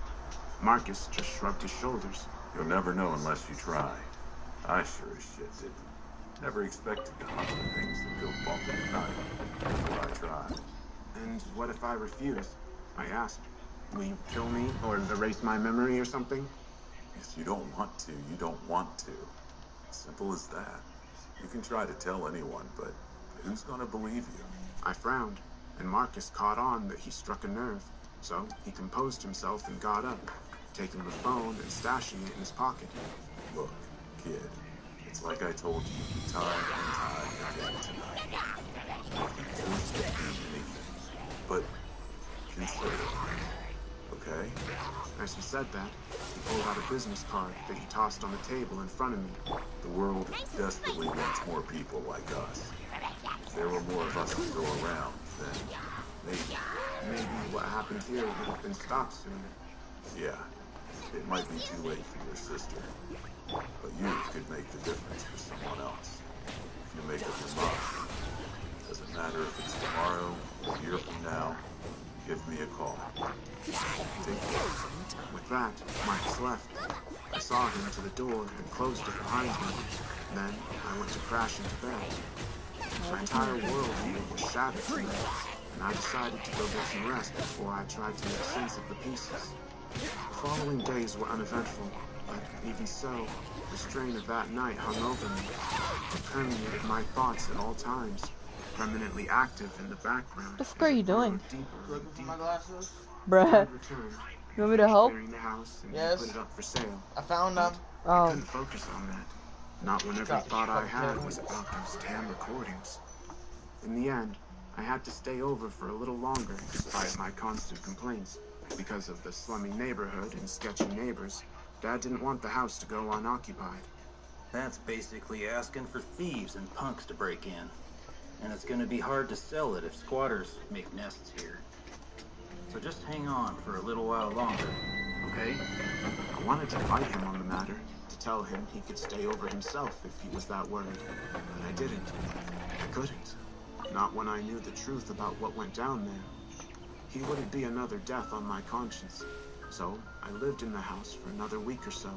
Marcus just shrugged his shoulders. You'll never know unless you try. I sure as shit didn't. Never expected to hunt for things that go bump in the night. But I tried. And what if I refuse? I asked. Will you kill me or erase my memory or something? If you don't want to, you don't want to. Simple as that. You can try to tell anyone, but who's gonna believe you? I frowned, and Marcus caught on that he struck a nerve. So he composed himself and got up, taking the phone and stashing it in his pocket. Look, kid, it's like I told you time and time again tonight. Nothing forced to do anything, but consider it, okay? As he said that, he pulled out a business card that he tossed on the table in front of me. The world desperately wants more people like us. If there were more of us to go around, then maybe what happened here would have been stopped sooner. Yeah, it might be too late for your sister, but you could make the difference for someone else. If you make up your mind, doesn't matter if it's tomorrow or a year from now, give me a call. Take care. With that, Marcus left. I saw him to the door and closed it behind me. Then I went to crash into bed. My entire worldview was shattered tonight, and I decided to go get some rest before I tried to make sense of the pieces. The following days were uneventful, but even so, the strain of that night hung over me. It permeated my thoughts at all times, permanently active in the background. What the fuck are you doing? Looking for my glasses? Bruh. Returned, You want me to help? clearing the house and Yes. put it up for sale. I found them. I couldn't focus on that. Not when every Got thought I fucked had up. was about those damn recordings. In the end, I had to stay over for a little longer despite my constant complaints. Because of the slummy neighborhood and sketchy neighbors, Dad didn't want the house to go unoccupied. That's basically asking for thieves and punks to break in. And it's gonna be hard to sell it if squatters make nests here. So just hang on for a little while longer, okay? I wanted to fight him on the matter, to tell him he could stay over himself if he was that worried, but I didn't. I couldn't. Not when I knew the truth about what went down there. He wouldn't be another death on my conscience. So I lived in the house for another week or so,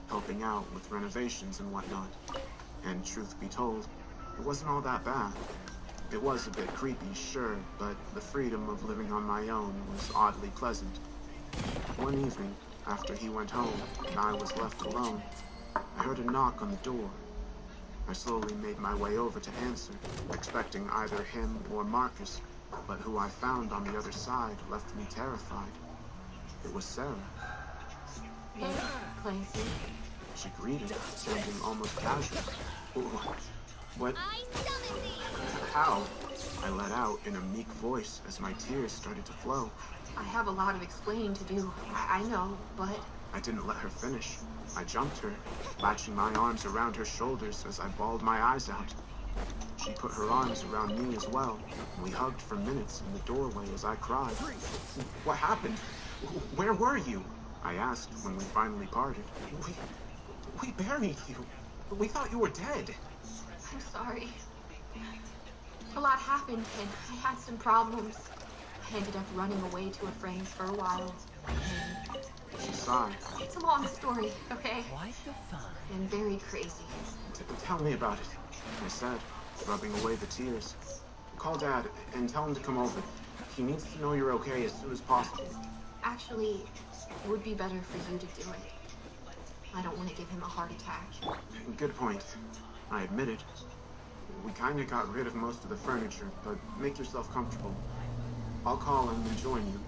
helping out with renovations and whatnot. And truth be told, it wasn't all that bad. It was a bit creepy, sure, but the freedom of living on my own was oddly pleasant. One evening, after he went home and I was left alone, I heard a knock on the door. I slowly made my way over to answer, expecting either him or Marcus, but who I found on the other side left me terrified. It was Sarah. Hey, Clancy. She greeted, sounding almost casual. What? How? I let out in a meek voice as my tears started to flow. I have a lot of explaining to do. I know, but... I didn't let her finish. I jumped her, latching my arms around her shoulders as I bawled my eyes out. She put her arms around me as well, and we hugged for minutes in the doorway as I cried. What happened? Where were you? I asked when we finally parted. We buried you. We thought you were dead. I'm sorry. A lot happened, and I had some problems. I ended up running away to a friend's for a while. She sighed. It's a long story, okay? Quite the fun. And very crazy. Tell me about it, I said, rubbing away the tears. Call Dad and tell him to come over. He needs to know you're okay as soon as possible. Actually, it would be better for you to do it. I don't want to give him a heart attack. Good point, I admitted. We kinda got rid of most of the furniture, but make yourself comfortable. I'll call him and join you.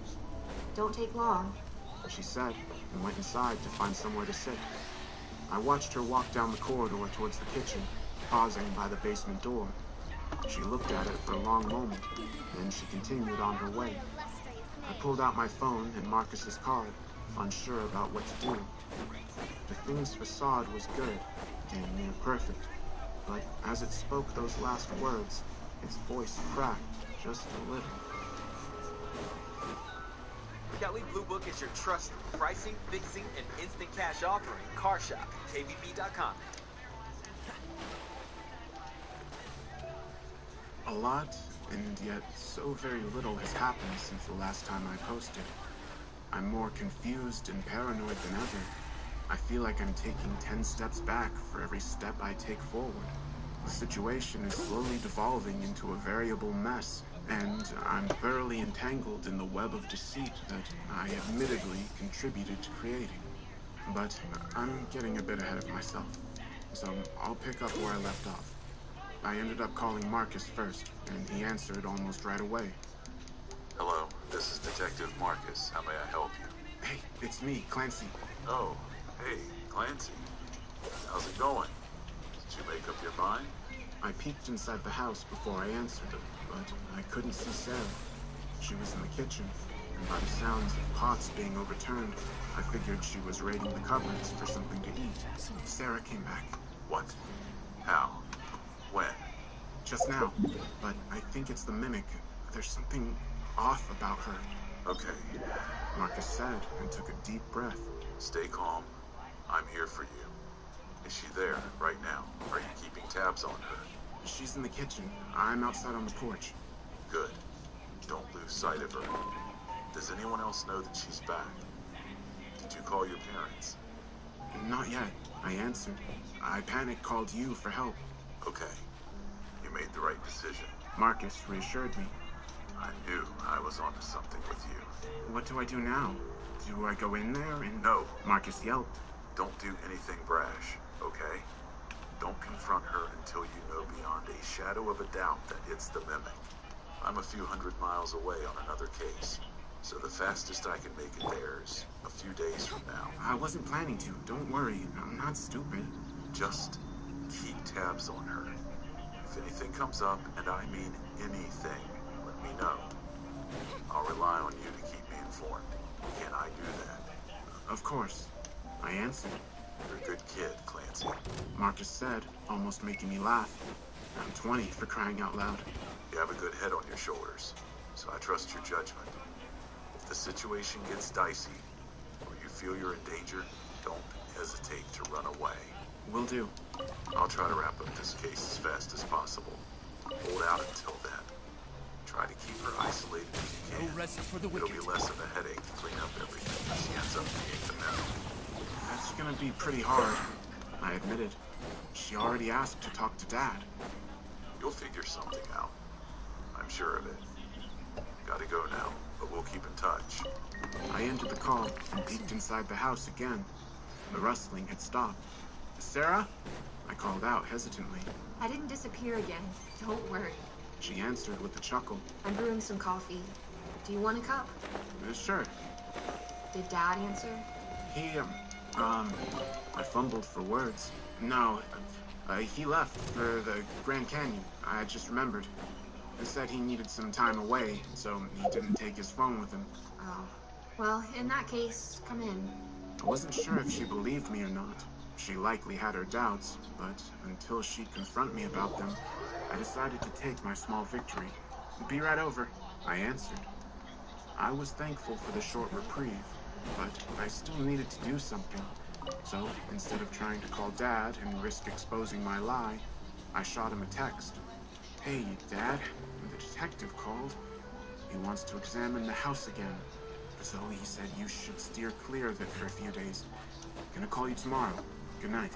Don't take long. She said, and went inside to find somewhere to sit. I watched her walk down the corridor towards the kitchen, pausing by the basement door. She looked at it for a long moment, then she continued on her way. I pulled out my phone and Marcus's card, unsure about what to do. The thing's facade was good, damn near perfect, but as it spoke those last words, its voice cracked just a little. Kelly Blue Book is your trusted pricing, fixing, and instant cash offering car shop at kvb.com. A lot, and yet so very little has happened since the last time I posted. I'm more confused and paranoid than ever. I feel like I'm taking 10 steps back for every step I take forward. The situation is slowly devolving into a variable mess, and I'm thoroughly entangled in the web of deceit that I admittedly contributed to creating. But I'm getting a bit ahead of myself, so I'll pick up where I left off. I ended up calling Marcus first, and he answered almost right away. Hello, this is Detective Marcus. How may I help you? Hey, it's me, Clancy. Oh, hey, Clancy. How's it going? Did you make up your mind? I peeked inside the house before I answered, but I couldn't see Sarah. She was in the kitchen, and by the sounds of pots being overturned, I figured she was raiding the cupboards for something to eat. Sarah came back. What? How? When? Just now, but I think it's the mimic. There's something off about her. Okay. Marcus said and took a deep breath. Stay calm. I'm here for you. Is she there right now? Are you keeping tabs on her? She's in the kitchen. I'm outside on the porch. Good. Don't lose sight of her. Does anyone else know that she's back? Did you call your parents? Not yet, I answered. I panic called you for help. Okay. You made the right decision. Marcus reassured me. I knew I was onto something with you. What do I do now? Do I go in there and... No. Marcus yelped. Don't do anything brash, okay? Don't confront her until you know beyond a shadow of a doubt that it's the mimic. I'm a few hundred miles away on another case, so the fastest I can make it there is a few days from now. I wasn't planning to. Don't worry. I'm not stupid. Just keep tabs on her. If anything comes up, and I mean anything, let me know. I'll rely on you to keep me informed. Can I do that? Of course, I answered. You're a good kid, Clancy. Marcus said, almost making me laugh. I'm 20 for crying out loud. You have a good head on your shoulders, so I trust your judgment. If the situation gets dicey, or you feel you're in danger, don't hesitate to run away. Will do. I'll try to wrap up this case as fast as possible. Hold out until then. Try to keep her isolated if you can. No rest for the It'll wicked. be less of a headache to clean up everything if she ends up being the mimic. That's gonna be pretty hard, I admitted. She already asked to talk to Dad. You'll figure something out. I'm sure of it. Gotta go now, but we'll keep in touch. I entered the call and peeked inside the house again. The rustling had stopped. Sarah? I called out hesitantly. I didn't disappear again. Don't worry. She answered with a chuckle. I'm brewing some coffee. Do you want a cup? Sure. Did Dad answer? I fumbled for words. No, he left for the Grand Canyon. I just remembered. He said he needed some time away, so he didn't take his phone with him. Oh. Well, in that case, come in. I wasn't sure if she believed me or not. She likely had her doubts, but until she'd confront me about them, I decided to take my small victory. Be right over, I answered. I was thankful for the short reprieve, but I still needed to do something. So, instead of trying to call Dad and risk exposing my lie, I shot him a text. Hey, Dad, the detective called. He wants to examine the house again. So he said you should steer clear of it for a few days. Gonna call you tomorrow. Good night.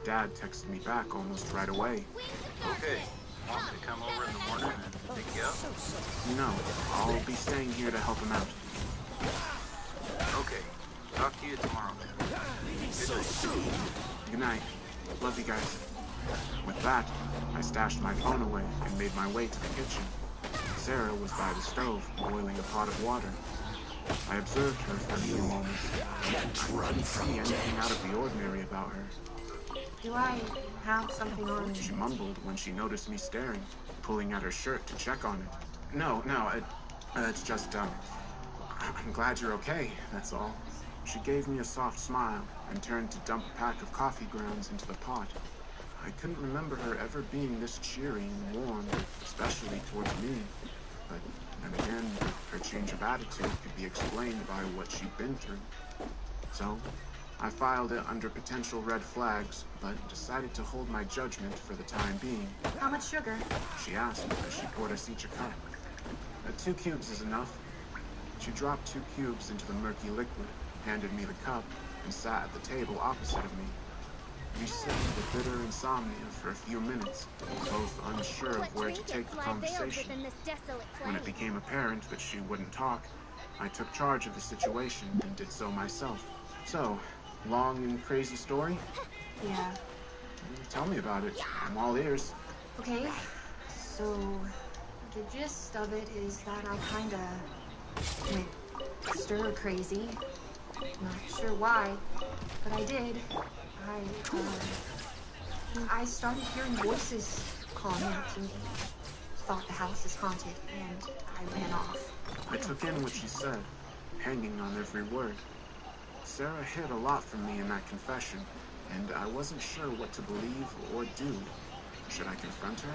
Dad texted me back almost right away. Okay. Want me to come over in the morning and pick you up? No, I'll be staying here to help him out. Okay. Talk to you tomorrow then. Good night. Good night. Love you guys. With that, I stashed my phone away and made my way to the kitchen. Sarah was by the stove, boiling a pot of water. I observed her for a few moments. I couldn't see anything out of the ordinary about her. Do I have something on? She mumbled when she noticed me staring, pulling at her shirt to check on it. No, it's just, I'm glad you're okay, that's all. She gave me a soft smile and turned to dump a pack of coffee grounds into the pot. I couldn't remember her ever being this cheery and warm, especially towards me. But then again, her change of attitude could be explained by what she'd been through. So, I filed it under potential red flags, but decided to hold my judgment for the time being. How much sugar? She asked as she poured us each a cup. 2 cubes is enough. She dropped 2 cubes into the murky liquid, handed me the cup, and sat at the table opposite of me. We sat with bitter insomnia for a few minutes, both unsure of where to take the conversation. When it became apparent that she wouldn't talk, I took charge of the situation and did so myself. So, long and crazy story? Yeah. Tell me about it. I'm all ears. Okay. So, the gist of it is that I kinda went stir crazy. Not sure why, but I did. I started hearing voices calling out to me. Thought the house is haunted, and I ran off. I took in what she said, hanging on every word. Sarah hid a lot from me in that confession, and I wasn't sure what to believe or do. Should I confront her?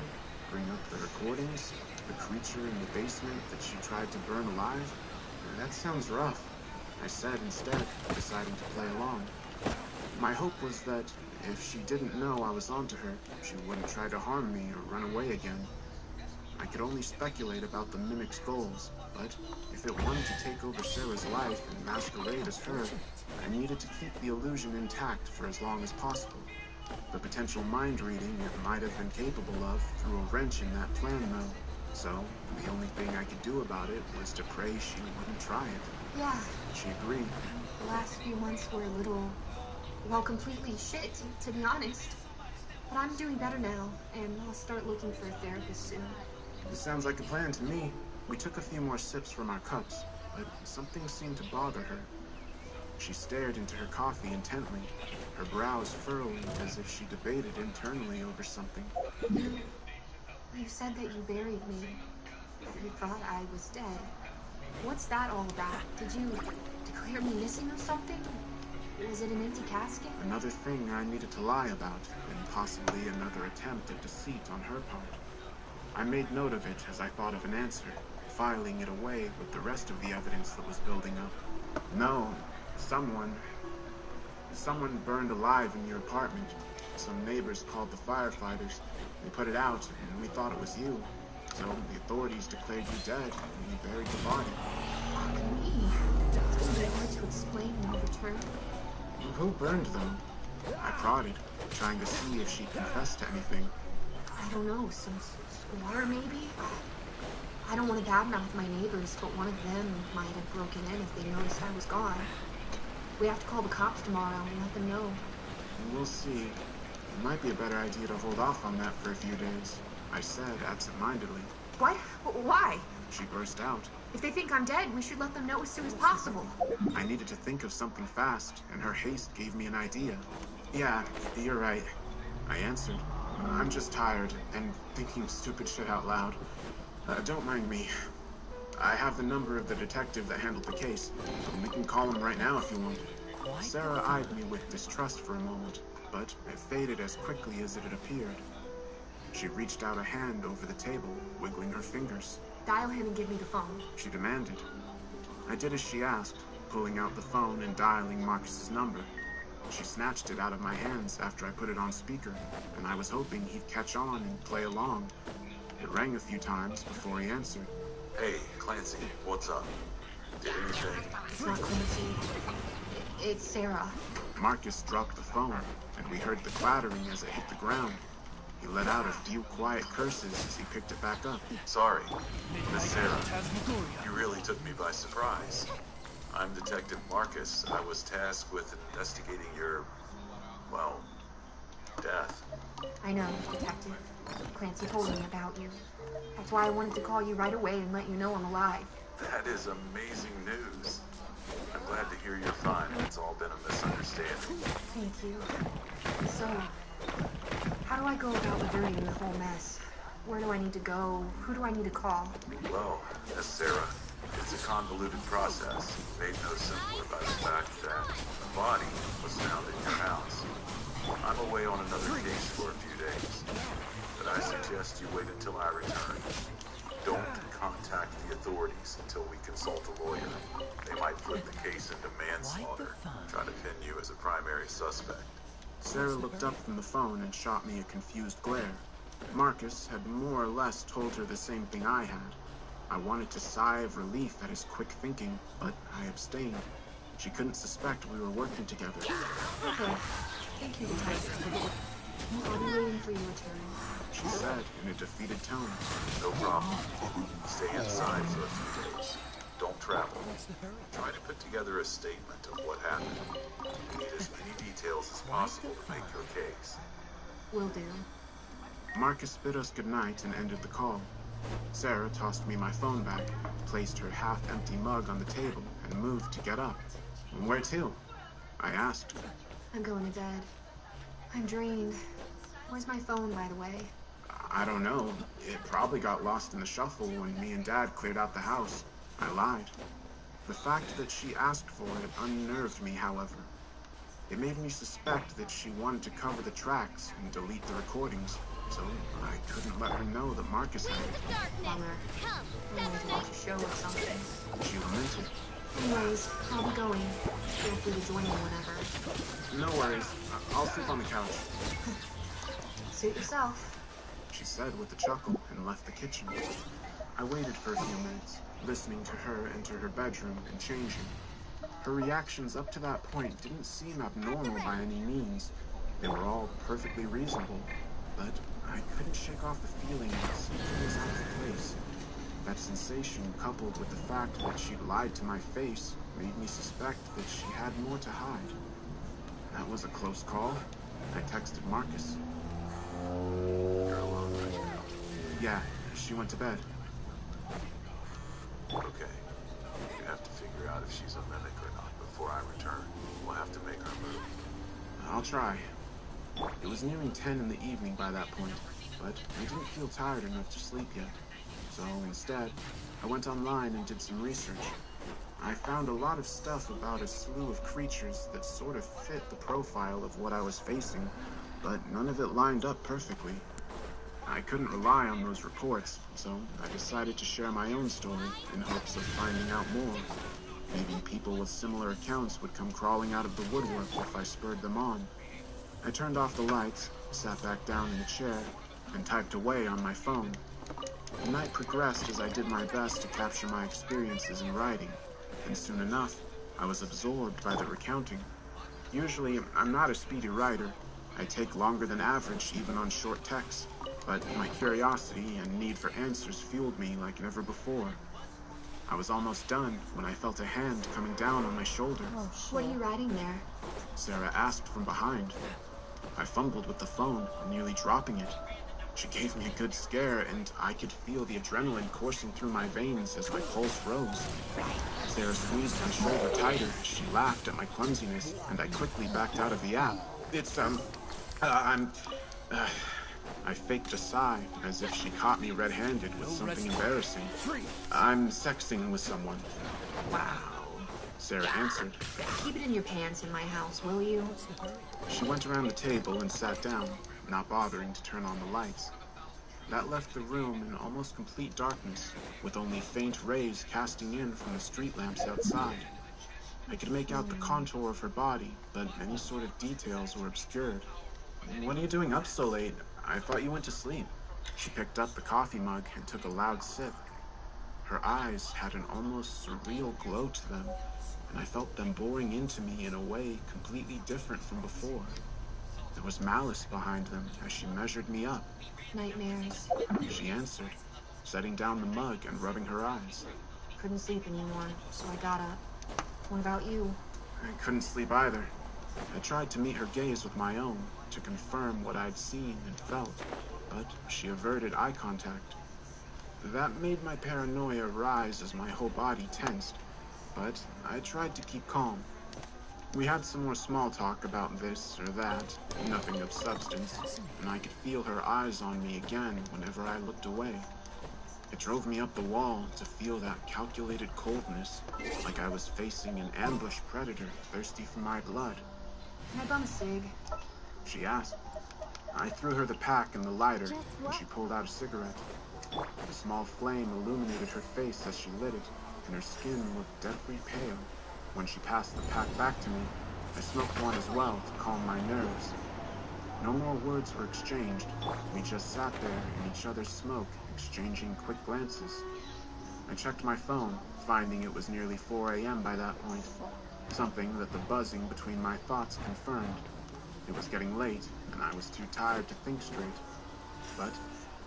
Bring up the recordings? The creature in the basement that she tried to burn alive? That sounds rough, I said instead, deciding to play along. My hope was that if she didn't know I was onto her, she wouldn't try to harm me or run away again. I could only speculate about the mimic's goals, but if it wanted to take over Sarah's life and masquerade as her, I needed to keep the illusion intact for as long as possible. The potential mind reading it might have been capable of threw a wrench in that plan, though. So, the only thing I could do about it was to pray she wouldn't try it. Yeah. She agreed. The last few months were a little, well, completely shit, to be honest. But I'm doing better now, and I'll start looking for a therapist soon. This sounds like a plan to me. We took a few more sips from our cups, but something seemed to bother her. She stared into her coffee intently, her brows furrowed as if she debated internally over something. You said that you buried me. You thought I was dead. What's that all about? Did you declare me missing or something? Was it an empty casket? Another thing I needed to lie about, and possibly another attempt at deceit on her part. I made note of it as I thought of an answer, filing it away with the rest of the evidence that was building up. No, someone burned alive in your apartment. Some neighbors called the firefighters. They put it out, and we thought it was you. So the authorities declared you dead, and we buried the body. Fuck me. It's gonna be hard to explain in return. Who burned them? I prodded, trying to see if she confessed to anything. I don't know, some squatter maybe? I don't want to badmouth my neighbors, but one of them might have broken in if they noticed I was gone. We have to call the cops tomorrow and let them know. We'll see. It might be a better idea to hold off on that for a few days, I said absent-mindedly. What? Why? She burst out. If they think I'm dead, we should let them know as soon as possible. I needed to think of something fast, and her haste gave me an idea. Yeah, you're right, I answered. I'm just tired, and thinking stupid shit out loud. Don't mind me. I have the number of the detective that handled the case, and we can call him right now if you want. Sarah eyed me with distrust for a moment, but it faded as quickly as it had appeared. She reached out a hand over the table, wiggling her fingers. Dial him and give me the phone. She demanded. I did as she asked, pulling out the phone and dialing Marcus's number. She snatched it out of my hands after I put it on speaker, and I was hoping he'd catch on and play along. It rang a few times before he answered. Hey, Clancy, what's up? Did anything? It's not Clancy. It's Sarah. Marcus dropped the phone, and we heard the clattering as it hit the ground. He let out a few quiet curses as he picked it back up. Sorry, Miss Sarah. You really took me by surprise. I'm Detective Marcus. I was tasked with investigating your, well, death. I know, Detective. Clancy told me about you. That's why I wanted to call you right away and let you know I'm alive. That is amazing news. I'm glad to hear you're fine. It's all been a misunderstanding. Thank you. So, how do I go about reverting the whole mess? Where do I need to go? Who do I need to call? Well, Miss Sarah, it's a convoluted process, made no simpler by the fact that a body was found in your house. I'm away on another case for a few days, but I suggest you wait until I return. Don't contact the authorities until we consult a lawyer. They might flip the case into manslaughter, try to pin you as a primary suspect. Sarah looked up from the phone and shot me a confused glare. Marcus had more or less told her the same thing I had. I wanted to sigh of relief at his quick thinking, but I abstained. She couldn't suspect we were working together. Okay. Thank you, Detective. I'll be waiting for your return. She said in a defeated tone. No problem. Stay inside for a few days. Don't travel. Try to put together a statement of what happened. We need as many details as possible to make your case. Will do. Marcus bid us goodnight and ended the call. Sarah tossed me my phone back, placed her half-empty mug on the table, and moved to get up. Where to? I asked. I'm going to bed. I'm drained. Where's my phone, by the way? I don't know. It probably got lost in the shuffle when me and Dad cleared out the house. I lied. The fact that she asked for it unnerved me, however. It made me suspect that she wanted to cover the tracks and delete the recordings, so I couldn't let her know that Marcus had it. Bummer. I wanted to watch a show or something. She lamented. Anyways, I'll be going. Feel free to join me whenever. No worries. I'll sleep on the couch. Suit yourself. She said with a chuckle and left the kitchen. I waited for a few minutes, listening to her enter her bedroom and changing. Her reactions up to that point didn't seem abnormal by any means. They were all perfectly reasonable, but I couldn't shake off the feeling that something was out of place. That sensation, coupled with the fact that she'd lied to my face, made me suspect that she had more to hide. That was a close call. I texted Marcus. You're alone right now. Yeah, she went to bed. Okay. You have to figure out if she's a mimic or not before I return. We'll have to make our move. I'll try. It was nearing 10 in the evening by that point, but I didn't feel tired enough to sleep yet. So instead, I went online and did some research. I found a lot of stuff about a slew of creatures that sort of fit the profile of what I was facing, but none of it lined up perfectly. I couldn't rely on those reports, so I decided to share my own story in hopes of finding out more. Maybe people with similar accounts would come crawling out of the woodwork if I spurred them on. I turned off the lights, sat back down in a chair, and typed away on my phone. The night progressed as I did my best to capture my experiences in writing, and soon enough, I was absorbed by the recounting. Usually, I'm not a speedy writer. I take longer than average even on short texts, but my curiosity and need for answers fueled me like never before. I was almost done when I felt a hand coming down on my shoulder. Oh, shit. What are you writing there? Sarah asked from behind. I fumbled with the phone, nearly dropping it. She gave me a good scare, and I could feel the adrenaline coursing through my veins as my pulse rose. Sarah squeezed my shoulder tighter as she laughed at my clumsiness, and I quickly backed out of the app. I faked a sigh, as if she caught me red-handed with something embarrassing. I'm sexting with someone. Wow. Sarah answered. Keep it in your pants in my house, will you? She went around the table and sat down, not bothering to turn on the lights. That left the room in almost complete darkness, with only faint rays casting in from the street lamps outside. I could make out the contour of her body, but any sort of details were obscured. What are you doing up so late? I thought you went to sleep. She picked up the coffee mug and took a loud sip. Her eyes had an almost surreal glow to them, and I felt them boring into me in a way completely different from before. There was malice behind them as she measured me up. Nightmares. She answered, setting down the mug and rubbing her eyes. Couldn't sleep anymore, so I got up. What about you? I couldn't sleep either. I tried to meet her gaze with my own, to confirm what I'd seen and felt, but she averted eye contact. That made my paranoia rise as my whole body tensed, but I tried to keep calm. We had some more small talk about this or that, nothing of substance, and I could feel her eyes on me again whenever I looked away. It drove me up the wall to feel that calculated coldness, like I was facing an ambush predator thirsty for my blood. Can I bum a cig? She asked. I threw her the pack and the lighter, and she pulled out a cigarette. A small flame illuminated her face as she lit it, and her skin looked deathly pale. When she passed the pack back to me, I smoked one as well to calm my nerves. No more words were exchanged. We just sat there in each other's smoke, exchanging quick glances. I checked my phone, finding it was nearly 4 a.m. by that point, something that the buzzing between my thoughts confirmed. It was getting late, and I was too tired to think straight. But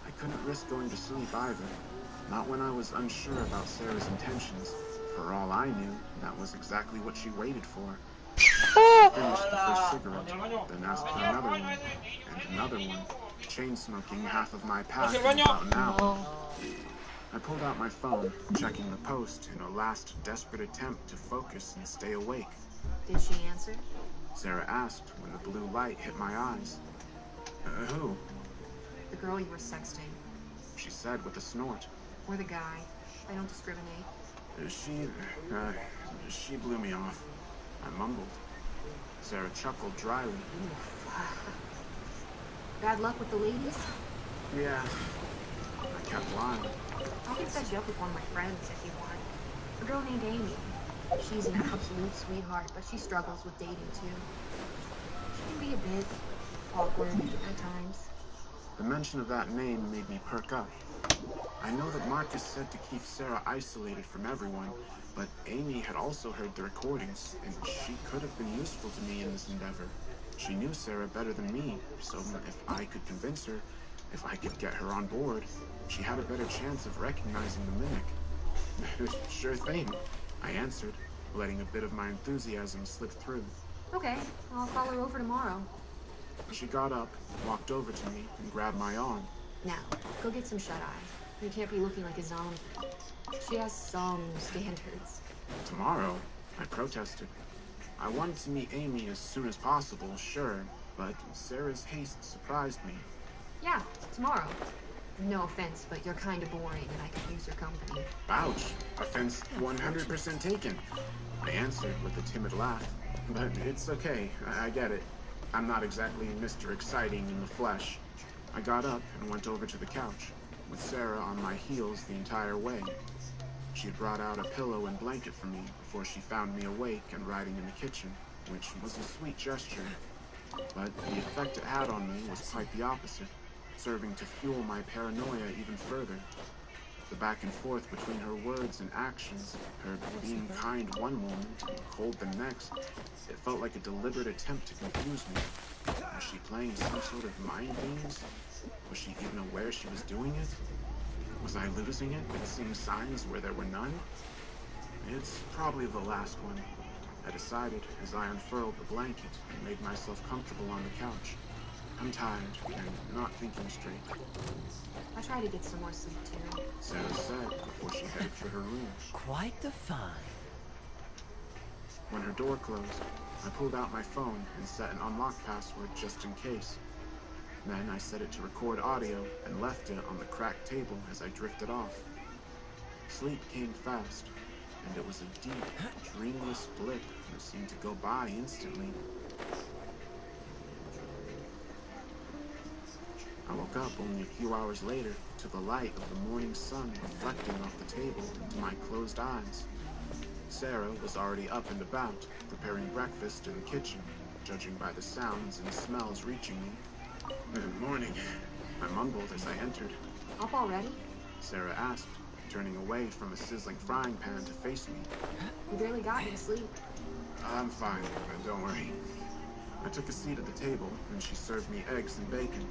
I couldn't risk going to sleep either, not when I was unsure about Sarah's intentions. For all I knew, that was exactly what she waited for. I finished the first cigarette, then asked for another one, and another one, chain-smoking half of my pack in about an hour. I pulled out my phone, checking the post in a last desperate attempt to focus and stay awake. Did she answer? Sarah asked when the blue light hit my eyes. Who? The girl you were sexting. She said with a snort. Or the guy. I don't discriminate. She blew me off. I mumbled. Sarah chuckled dryly. Bad luck with the ladies? Yeah. I kept lying. I can set you up with one of my friends if you want. A girl named Amy. She's an absolute sweetheart, but she struggles with dating too. She can be a bit awkward at times. The mention of that name made me perk up. I know that Marcus said to keep Sarah isolated from everyone, but Amy had also heard the recordings, and she could have been useful to me in this endeavor. She knew Sarah better than me, so if I could convince her, if I could get her on board, she had a better chance of recognizing the mimic. Sure thing, I answered, letting a bit of my enthusiasm slip through. Okay, I'll call her over tomorrow. She got up, walked over to me, and grabbed my arm. Now, go get some shut-eye. You can't be looking like a zombie. She has some standards. Tomorrow? I protested. I wanted to meet Amy as soon as possible, sure, but Sarah's haste surprised me. Yeah, tomorrow. No offense, but you're kind of boring and I could use your company. Ouch! Offense 100% taken. I answered with a timid laugh. But it's okay, I get it. I'm not exactly Mr. Exciting in the flesh. I got up and went over to the couch, with Sarah on my heels the entire way. She had brought out a pillow and blanket for me before she found me awake and riding in the kitchen, which was a sweet gesture. But the effect it had on me was quite the opposite, serving to fuel my paranoia even further. The back and forth between her words and actions, her being kind one moment and cold the next, it felt like a deliberate attempt to confuse me. Was she playing some sort of mind games? Was she even aware she was doing it? Was I losing it and seeing signs where there were none? It's probably the last one, I decided as I unfurled the blanket and made myself comfortable on the couch. I'm tired and not thinking straight, I try to get some more sleep too. Sarah said before she headed for her room. Quite the fun. When her door closed, I pulled out my phone and set an unlock password just in case. Then I set it to record audio and left it on the cracked table as I drifted off. Sleep came fast, and it was a deep, dreamless blip that seemed to go by instantly. I woke up only a few hours later to the light of the morning sun reflecting off the table into my closed eyes. Sarah was already up and about, preparing breakfast in the kitchen, judging by the sounds and smells reaching me. "Good morning," I mumbled as I entered. Up already? Sarah asked, turning away from a sizzling frying pan to face me. You barely got any sleep. "I'm fine, don't worry." I took a seat at the table, and she served me eggs and bacon.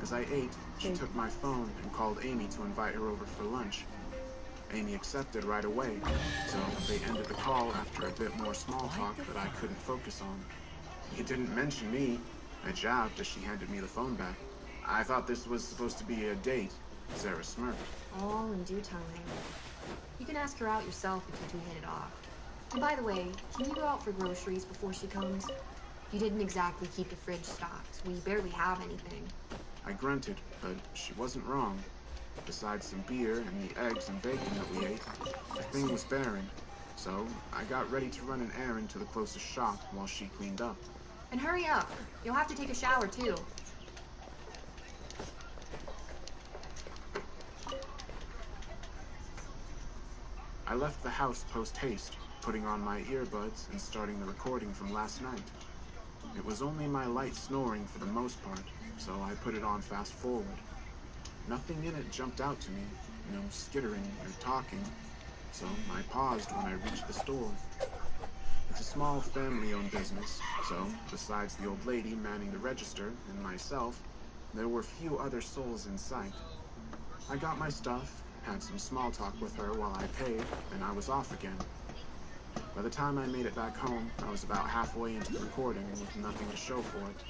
As I ate, she took my phone and called Amy to invite her over for lunch. Amy accepted right away, so they ended the call after a bit more small talk that I couldn't focus on. "You didn't mention me," I jabbed as she handed me the phone back. "I thought this was supposed to be a date," Sarah smirked. All in due time. You can ask her out yourself if you two hit it off. And by the way, can you go out for groceries before she comes? You didn't exactly keep the fridge stocked. We barely have anything. I grunted, but she wasn't wrong. Besides some beer and the eggs and bacon that we ate, the thing was barren. So I got ready to run an errand to the closest shop while she cleaned up. And hurry up. You'll have to take a shower too. I left the house post-haste, putting on my earbuds and starting the recording from last night. It was only my light snoring for the most part, so I put it on fast forward. Nothing in it jumped out to me, no skittering or talking, so I paused when I reached the store. It's a small family-owned business, so besides the old lady manning the register and myself, there were few other souls in sight. I got my stuff, had some small talk with her while I paid, and I was off again. By the time I made it back home, I was about halfway into the recording with nothing to show for it.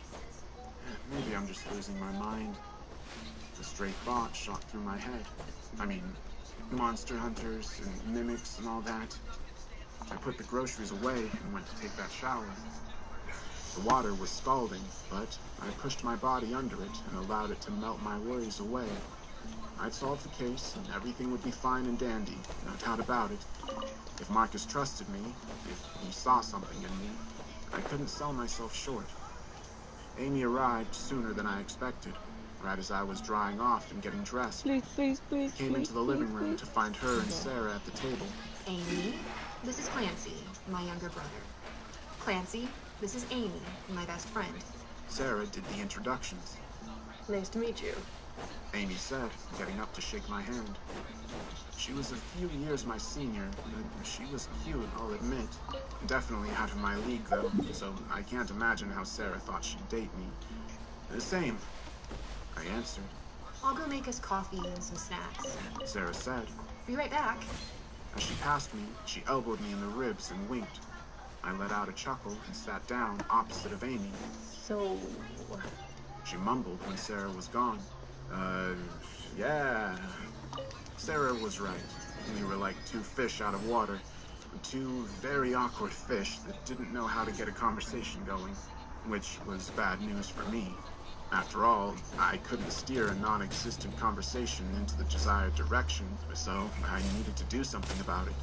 Maybe I'm just losing my mind. A stray thought shot through my head. I mean, monster hunters and mimics and all that. I put the groceries away and went to take that shower. The water was scalding, but I pushed my body under it and allowed it to melt my worries away. I'd solve the case, and everything would be fine and dandy, no doubt about it. If Marcus trusted me, if he saw something in me, I couldn't sell myself short. Amy arrived sooner than I expected, right as I was drying off and getting dressed. Please, I came into the living room to find her and Sarah at the table. Amy, this is Clancy, my younger brother. Clancy, this is Amy, my best friend. Sarah did the introductions. Nice to meet you. Amy said, getting up to shake my hand. She was a few years my senior, but she was cute, I'll admit. Definitely out of my league, though, so I can't imagine how Sarah thought she'd date me. The same, I answered. I'll go make us coffee and some snacks. Sarah said. Be right back. As she passed me, she elbowed me in the ribs and winked. I let out a chuckle and sat down opposite of Amy. So... She mumbled when Sarah was gone. Yeah. Sarah was right. We were like two fish out of water. Two very awkward fish that didn't know how to get a conversation going, which was bad news for me. After all, I couldn't steer a non-existent conversation into the desired direction, so I needed to do something about it.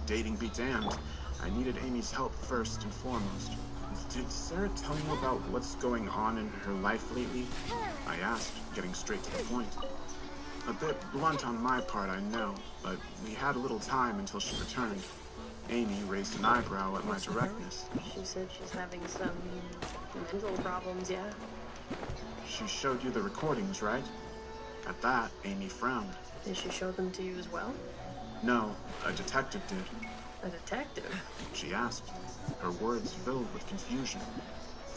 Dating be damned, I needed Amy's help first and foremost. Did Sarah tell you about what's going on in her life lately? I asked, getting straight to the point. A bit blunt on my part, I know, but we had a little time until she returned. Amy raised an eyebrow at my directness. She said she's having some mental problems, yeah? She showed you the recordings, right? At that, Amy frowned. Did she show them to you as well? No, a detective did. A detective? She asked, her words filled with confusion.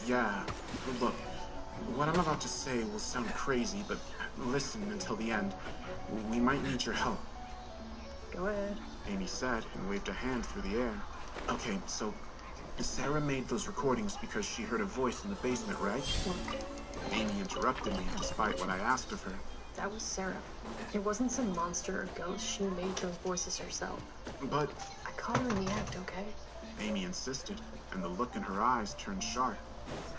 Yeah, look, what I'm about to say will sound crazy, but listen until the end. We might need your help. Go ahead. Amy said and waved a hand through the air. Okay, so Sarah made those recordings because she heard a voice in the basement, right? Look. Amy interrupted me despite what I asked of her. That was Sarah. It wasn't some monster or ghost. She made those voices herself. But I caught her in the act, okay? Amy insisted, and the look in her eyes turned sharp.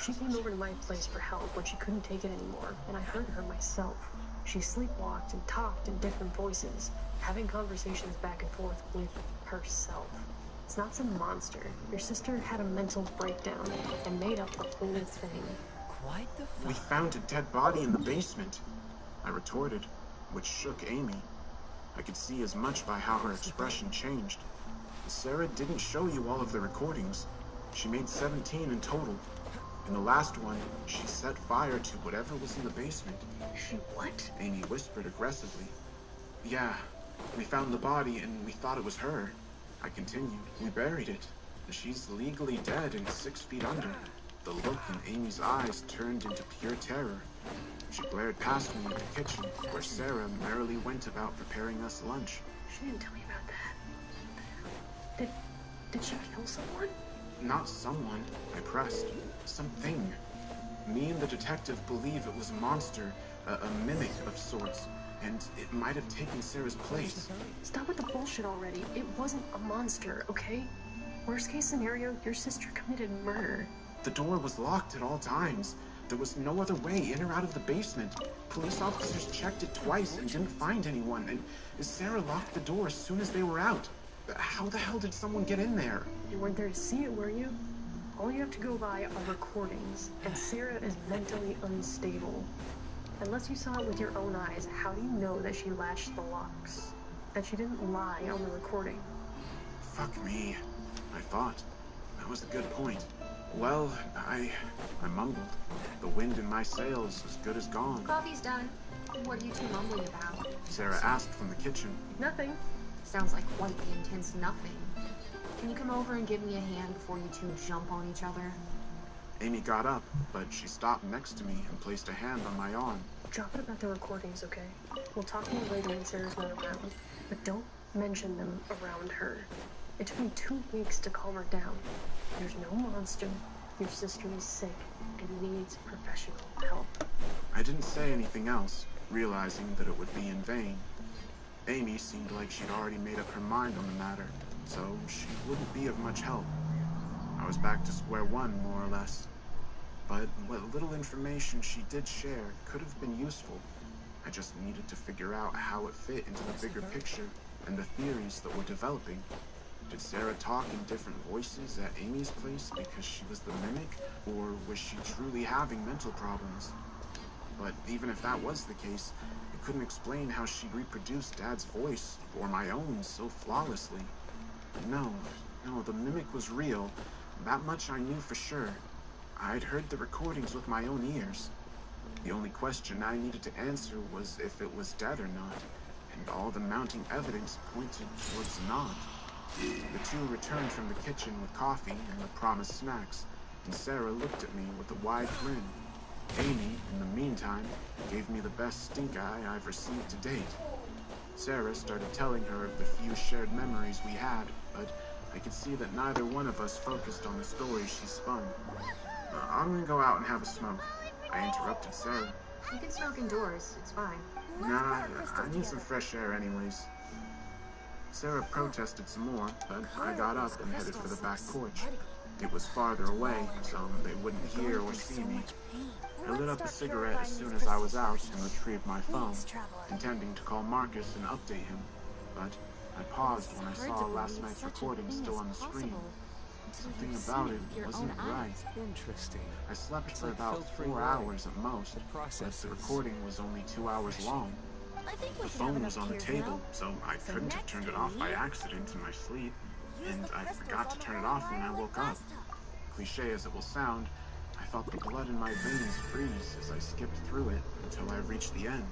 She came over to my place for help when she couldn't take it anymore, and I heard her myself. She sleepwalked and talked in different voices, having conversations back and forth with herself. It's not some monster. Your sister had a mental breakdown and made up the whole thing. Quite the fun. We found a dead body in the basement, I retorted, which shook Amy. I could see as much by how her expression changed. Sarah didn't show you all of the recordings. She made 17 in total. In the last one, she set fire to whatever was in the basement. She what? Amy whispered aggressively. Yeah, we found the body and we thought it was her. I continued. We buried it. She's legally dead and 6 feet under. The look in Amy's eyes turned into pure terror. She glared past me into the kitchen, where Sarah merrily went about preparing us lunch. She didn't tell me about that. Did she kill someone? Not someone, I pressed. Something. Me and the detective believe it was a monster, a mimic of sorts, and it might have taken Sarah's place. Stop with the bullshit already. It wasn't a monster, okay? Worst case scenario, your sister committed murder. The door was locked at all times. There was no other way in or out of the basement. Police officers checked it twice and didn't find anyone, and Sarah locked the door as soon as they were out. How the hell did someone get in there? You weren't there to see it, were you? All you have to go by are recordings, and Sarah is mentally unstable. Unless you saw it with your own eyes, how do you know that she latched the locks? That she didn't lie on the recording? Fuck me, I thought. That was a good point. Well, I mumbled. The wind in my sails is good as gone. Coffee's done. What are you two mumbling about? Sarah asked from the kitchen. Nothing. Sounds like quite the intense nothing. Can you come over and give me a hand before you two jump on each other? Amy got up, but she stopped next to me and placed a hand on my arm. Drop it about the recordings, okay? We'll talk more later when Sarah's not around. But don't mention them around her. It took me 2 weeks to calm her down. There's no monster. Your sister is sick and needs professional help. I didn't say anything else, realizing that it would be in vain. Amy seemed like she'd already made up her mind on the matter, so she wouldn't be of much help. I was back to square one, more or less. But what little information she did share could have been useful. I just needed to figure out how it fit into the bigger picture and the theories that were developing. Did Sarah talk in different voices at Amy's place because she was the mimic, or was she truly having mental problems? But even if that was the case, it couldn't explain how she reproduced Dad's voice, or my own, so flawlessly. No, the mimic was real. That much I knew for sure. I'd heard the recordings with my own ears. The only question I needed to answer was if it was dead or not, and all the mounting evidence pointed towards not. The two returned from the kitchen with coffee and the promised snacks, and Sarah looked at me with a wide grin. Amy, in the meantime, gave me the best stink eye I've received to date. Sarah started telling her of the few shared memories we had, but I could see that neither one of us focused on the story she spun. I'm gonna go out and have a smoke. I interrupted Sarah. You can smoke indoors. It's fine. Nah, I need some fresh air anyways. Sarah protested some more, but I got up and headed for the back porch. It was farther away, so they wouldn't hear or see me. I lit up a cigarette as soon as I was out and retrieved my phone, intending to call Marcus and update him. But I paused when I saw last night's recording still on the screen. Something about it wasn't right. Interesting. I slept for about 4 hours at most, but the recording was only 2 hours long. The phone was on the table, so I couldn't have turned it off by accident in my sleep, and I forgot to turn it off when I woke up. Cliche as it will sound, I felt the blood in my veins freeze as I skipped through it until I reached the end.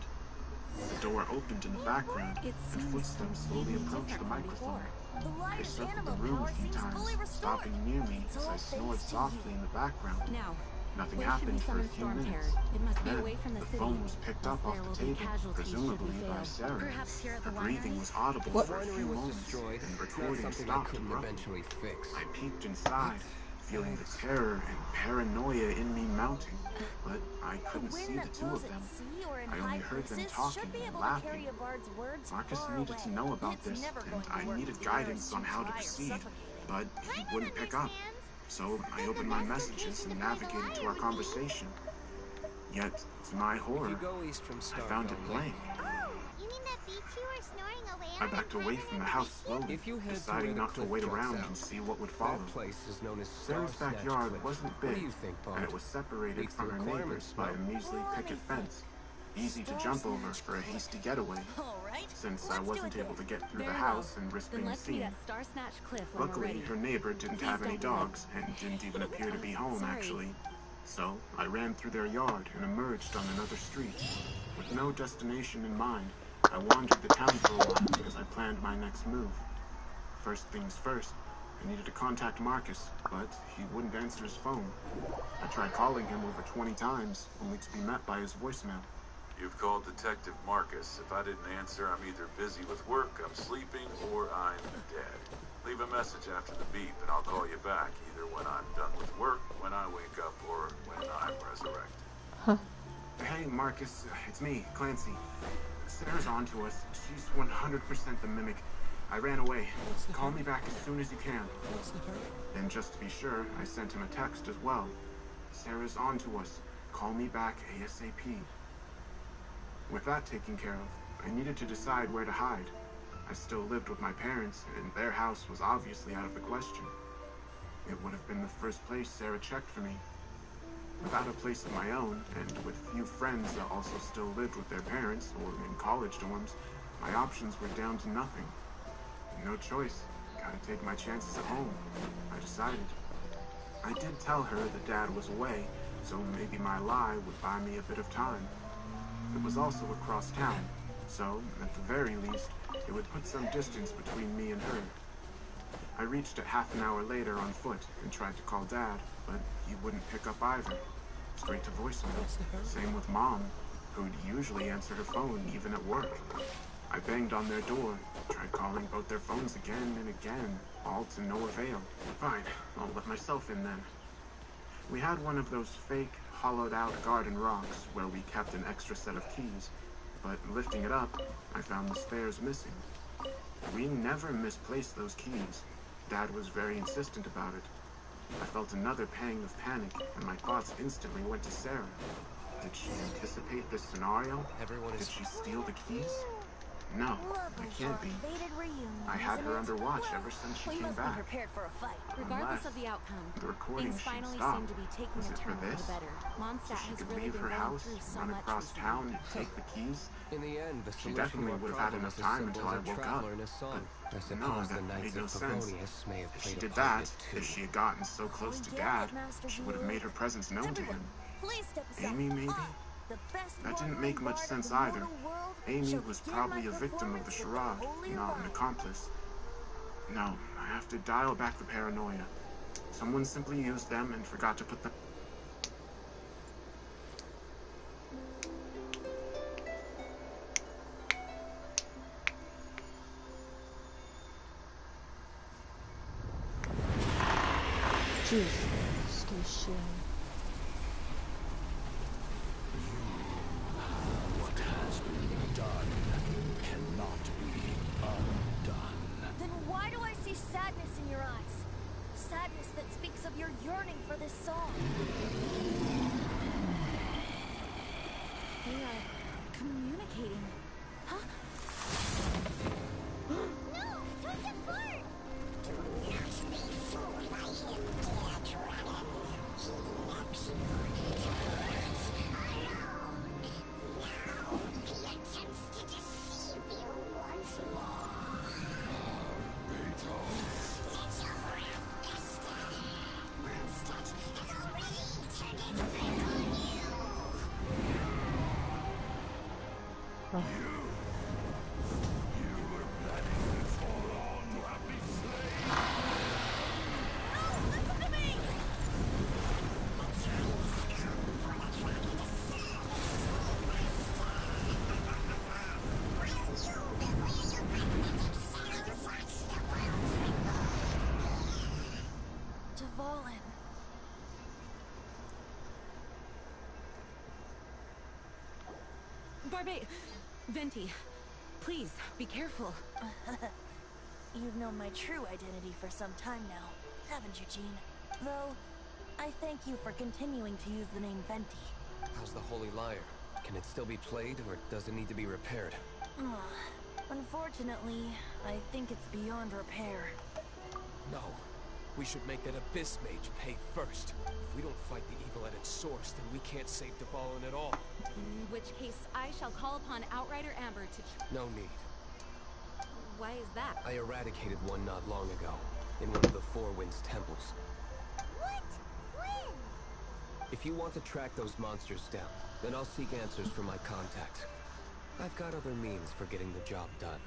The door opened in the background, and footsteps slowly approached the microphone. They circled the room a few times, stopping near me as I snored softly in the background. Nothing happened for a few minutes. Then, the phone was picked up off the table, presumably by Sarah. Her breathing was audible for a few moments, then the recording stopped abruptly. I peeked inside, feeling the terror and paranoia in me mounting, but I couldn't see the two of them. I only heard them talking and laughing. Marcus needed to know about this, and I needed guidance on how to proceed, but he wouldn't pick up. So I opened my messages and navigated to our conversation. Yet, to my horror, I found it blank. I backed away from the house slowly, deciding not to wait around and see what would follow. Sarah's backyard wasn't big, and it was separated from her neighbors by a measly picket fence, easy to jump over for a hasty getaway, since I wasn't able to get through the house and risk being seen. Luckily, her neighbor didn't have any dogs, and didn't even appear to be home, actually. So, I ran through their yard and emerged on another street. With no destination in mind, I wandered the town for a while as I planned my next move. First things first, I needed to contact Marcus, but he wouldn't answer his phone. I tried calling him over 20 times, only to be met by his voicemail. You've called Detective Marcus. If I didn't answer, I'm either busy with work, I'm sleeping, or I'm dead. Leave a message after the beep, and I'll call you back, either when I'm done with work, when I wake up, or when I'm resurrected. Hey, Marcus, it's me, Clancy. Sarah's on to us. She's 100% the mimic. I ran away. Call me back as soon as you can. Then just to be sure, I sent him a text as well. Sarah's on to us. Call me back ASAP. With that taken care of, I needed to decide where to hide. I still lived with my parents, and their house was obviously out of the question. It would have been the first place Sarah checked for me. Without a place of my own, and with few friends that also still lived with their parents or in college dorms, my options were down to nothing. No choice. Gotta take my chances at home, I decided. I did tell her that Dad was away, so maybe my lie would buy me a bit of time. It was also across town, so, at the very least, it would put some distance between me and her. I reached it half an hour later on foot and tried to call Dad, but he wouldn't pick up either. Straight to voicemail. Same with Mom, who'd usually answer her phone even at work. I banged on their door, tried calling both their phones again and again, all to no avail. Fine, I'll let myself in then. We had one of those fake, hollowed-out garden rocks where we kept an extra set of keys, but lifting it up, I found the spares missing. We never misplaced those keys. Dad was very insistent about it. I felt another pang of panic, and my thoughts instantly went to Sarah. Did she anticipate this scenario? Did she steal the keys? No, it can't be. I had her under watch ever since she came back. Unless the recording she'd stopped. Was it for this? So she could leave her house, run across town, and take the keys? She definitely would have had enough time until I woke up. But no, that made no sense. If she did that, if she had gotten so close to Dad, she would have made her presence known to him. Amy, maybe? That didn't make much sense either. Amy was probably a victim of the charade, not an accomplice. No, I have to dial back the paranoia. Someone simply used them and forgot to put them... Jeez, stay shit. What has been done cannot be undone. Then why do I see sadness in your eyes? Sadness that speaks of your yearning for this song. They are communicating. Huh? No! Don't depart! Don't ask me, fool! I am dead Huh. Dvalin. Barbie! Venti, please, be careful. You've known my true identity for some time now, haven't you, Jean? Though, I thank you for continuing to use the name Venti. How's the Holy Lyre? Can it still be played, or does it need to be repaired? Unfortunately, I think it's beyond repair. No. We should make that Abyss Mage pay first. If we don't fight the evil at its source, then we can't save Dvalin at all. In which case, I shall call upon Outrider Amber to... No need. Why is that? I eradicated one not long ago, in one of the Four Winds temples. What? When? If you want to track those monsters down, then I'll seek answers from my contacts. I've got other means for getting the job done.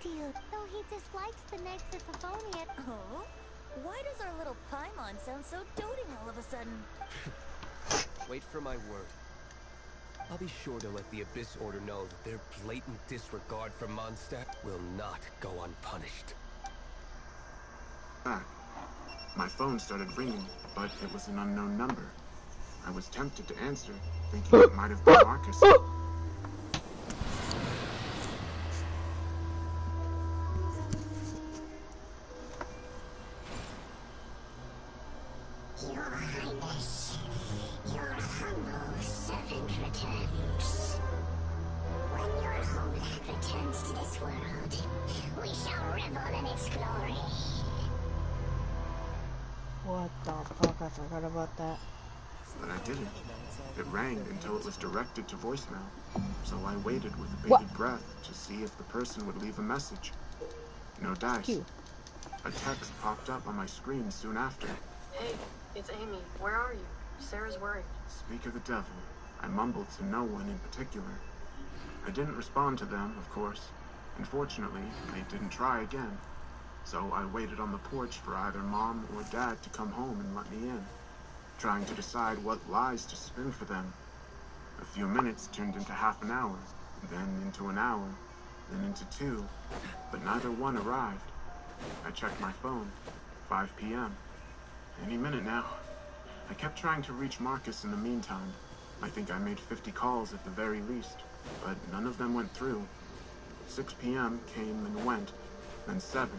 Dude, though he dislikes the next of Favonian. Oh? Why does our little Paimon sound so doting all of a sudden? Wait for my word. I'll be sure to let the Abyss Order know that their blatant disregard for Mondstadt will not go unpunished. Back. My phone started ringing, but it was an unknown number. I was tempted to answer, thinking it might have been Marcus. Your Highness, your humble servant returns. When your homeland returns to this world, we shall revel in its glory. What the fuck? I forgot about that. But I didn't. It rang until it was directed to voicemail, so I waited with bated breath to see if the person would leave a message. No dice. A text popped up on my screen soon after. Hey, it's Amy. Where are you? Sarah's worried. Speak of the devil. I mumbled to no one in particular. I didn't respond to them, of course. Unfortunately, they didn't try again. So I waited on the porch for either Mom or Dad to come home and let me in, trying to decide what lies to spin for them. A few minutes turned into half an hour, then into an hour, then into 2, but neither one arrived. I checked my phone. 5 p.m. Any minute now. I kept trying to reach Marcus in the meantime. I think I made 50 calls at the very least, but none of them went through. 6 p.m. came and went, then 7,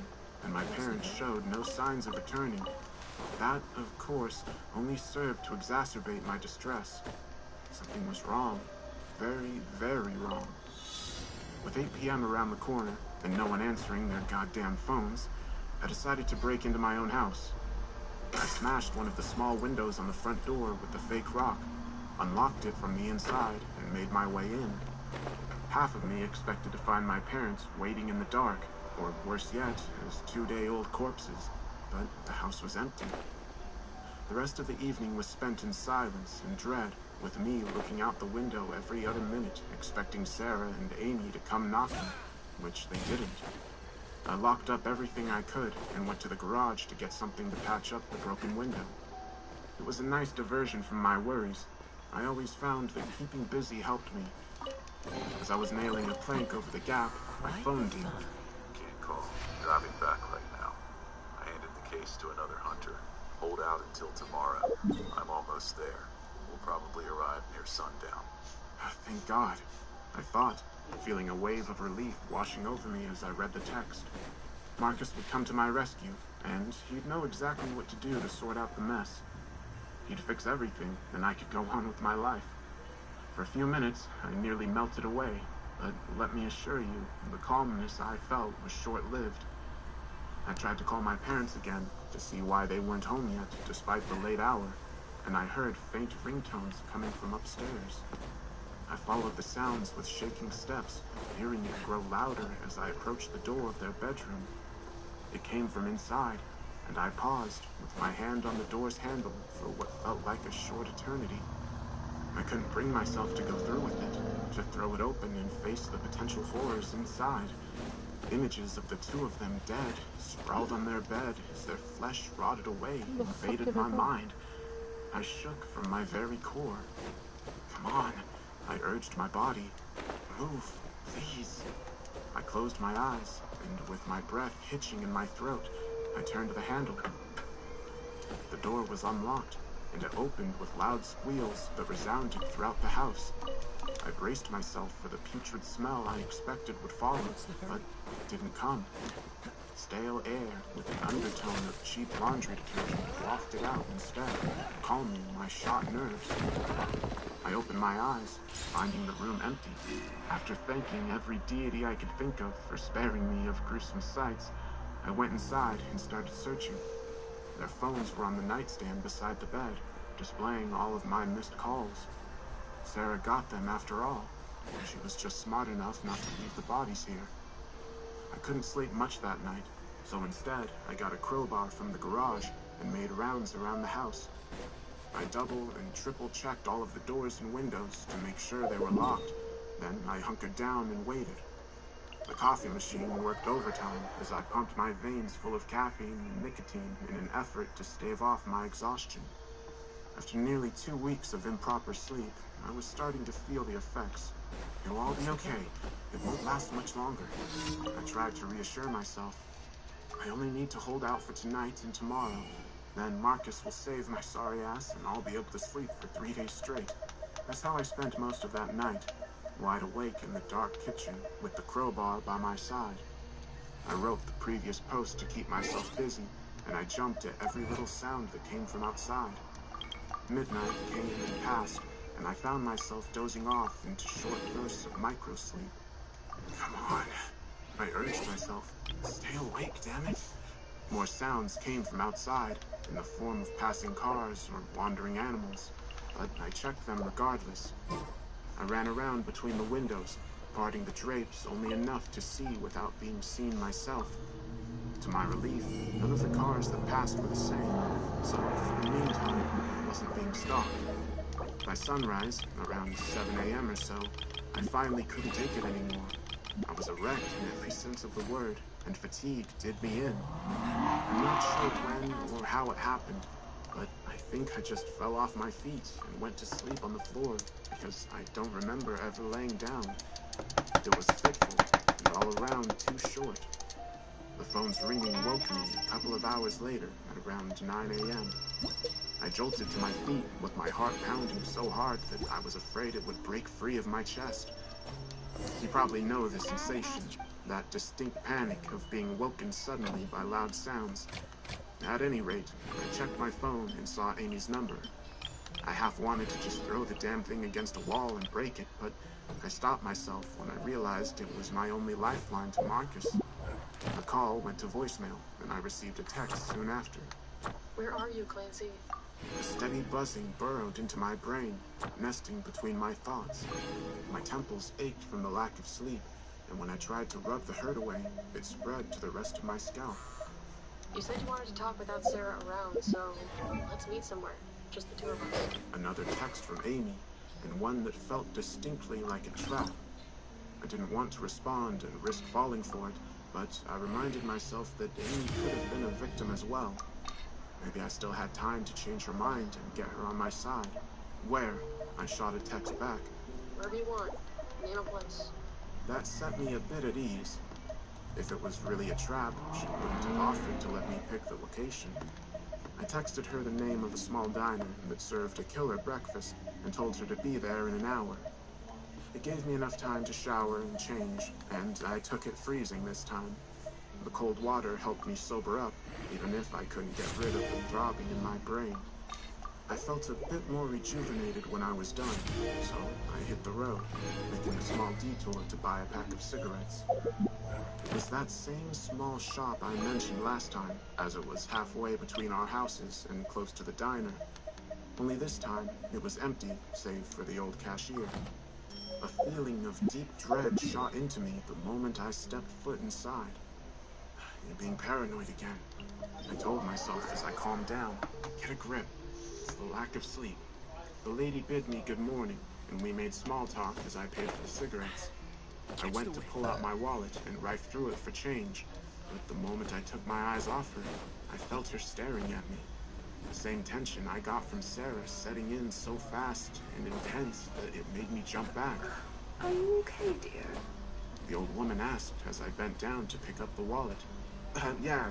and my parents showed no signs of returning. That, of course, only served to exacerbate my distress. Something was wrong. Very, very wrong. With 8 p.m. around the corner, and no one answering their goddamn phones, I decided to break into my own house. I smashed one of the small windows on the front door with the fake rock, unlocked it from the inside, and made my way in. Half of me expected to find my parents waiting in the dark, or worse yet, as 2-day-old corpses, but the house was empty. The rest of the evening was spent in silence and dread, with me looking out the window every other minute, expecting Sarah and Amy to come knocking, which they didn't. I locked up everything I could and went to the garage to get something to patch up the broken window. It was a nice diversion from my worries. I always found that keeping busy helped me. As I was nailing a plank over the gap, my phone dinged. Can't call. Driving back right now. I handed the case to another hunter. Hold out until tomorrow. I'm almost there. We'll probably arrive near sundown. Thank God, I thought, feeling a wave of relief washing over me as I read the text. Marcus would come to my rescue, and he'd know exactly what to do to sort out the mess. He'd fix everything, and I could go on with my life. For a few minutes, I nearly melted away, but let me assure you, the calmness I felt was short-lived. I tried to call my parents again to see why they weren't home yet, despite the late hour, and I heard faint ringtones coming from upstairs. I followed the sounds with shaking steps, hearing it grow louder as I approached the door of their bedroom. It came from inside, and I paused, with my hand on the door's handle for what felt like a short eternity. I couldn't bring myself to go through with it, to throw it open and face the potential horrors inside. Images of the two of them dead, sprawled on their bed as their flesh rotted away, invaded my mind. I shook from my very core. Come on, I urged my body. Move, please. I closed my eyes, and with my breath hitching in my throat, I turned the handle. The door was unlocked, and it opened with loud squeals that resounded throughout the house. I braced myself for the putrid smell I expected would follow, but it didn't come. Stale air with an undertone of cheap laundry detergent wafted out instead, calming my shot nerves. I opened my eyes, finding the room empty. After thanking every deity I could think of for sparing me of gruesome sights, I went inside and started searching. Their phones were on the nightstand beside the bed, displaying all of my missed calls. Sarah got them after all. She was just smart enough not to leave the bodies here. I couldn't sleep much that night, so instead I got a crowbar from the garage and made rounds around the house. I double and triple checked all of the doors and windows to make sure they were locked. Then I hunkered down and waited. The coffee machine worked overtime as I pumped my veins full of caffeine and nicotine in an effort to stave off my exhaustion. After nearly 2 weeks of improper sleep, I was starting to feel the effects. It'll all be okay. It won't last much longer. I tried to reassure myself. I only need to hold out for tonight and tomorrow. Then Marcus will save my sorry ass and I'll be able to sleep for 3 days straight. That's how I spent most of that night, wide awake in the dark kitchen with the crowbar by my side. I wrote the previous post to keep myself busy, and I jumped at every little sound that came from outside. Midnight came and passed, and I found myself dozing off into short bursts of micro-sleep. Come on, I urged myself. Stay awake, damn it. More sounds came from outside, in the form of passing cars or wandering animals, but I checked them regardless. I ran around between the windows, parting the drapes only enough to see without being seen myself. To my relief, none of the cars that passed were the same, so for the meantime, I wasn't being stalked. By sunrise, around 7 a.m. or so, I finally couldn't take it anymore. I was a wreck in every sense of the word, and fatigue did me in. I'm not sure when or how it happened, but I think I just fell off my feet and went to sleep on the floor because I don't remember ever laying down. It was fitful and all around too short. The phone's ringing woke me a couple of hours later at around 9 a.m. I jolted to my feet with my heart pounding so hard that I was afraid it would break free of my chest. You probably know the sensation, that distinct panic of being woken suddenly by loud sounds. At any rate, I checked my phone and saw Amy's number. I half wanted to just throw the damn thing against a wall and break it, but I stopped myself when I realized it was my only lifeline to Marcus. The call went to voicemail, and I received a text soon after. Where are you, Clancy? A steady buzzing burrowed into my brain, nesting between my thoughts. My temples ached from the lack of sleep, and when I tried to rub the hurt away, it spread to the rest of my scalp. You said you wanted to talk without Sarah around, so let's meet somewhere. Just the two of us. Another text from Amy, and one that felt distinctly like a trap. I didn't want to respond and risk falling for it, but I reminded myself that Amy could have been a victim as well. Maybe I still had time to change her mind and get her on my side. Where? I shot a text back. Wherever you want. Name a place. That set me a bit at ease. If it was really a trap, she wouldn't have offered to let me pick the location. I texted her the name of a small diner that served a killer breakfast and told her to be there in an hour. It gave me enough time to shower and change, and I took it freezing this time. The cold water helped me sober up, even if I couldn't get rid of the throbbing in my brain. I felt a bit more rejuvenated when I was done, so I hit the road, making a small detour to buy a pack of cigarettes. It was that same small shop I mentioned last time, as it was halfway between our houses and close to the diner. Only this time, it was empty, save for the old cashier. A feeling of deep dread shot into me the moment I stepped foot inside. You're being paranoid again, I told myself as I calmed down. Get a grip. It's the lack of sleep. The lady bid me good morning, and we made small talk as I paid for the cigarettes. I went to pull out my wallet and rifle through it for change, but the moment I took my eyes off her, I felt her staring at me. The same tension I got from Sarah setting in so fast and intense that it made me jump back. Are you okay, dear? The old woman asked as I bent down to pick up the wallet. Yeah,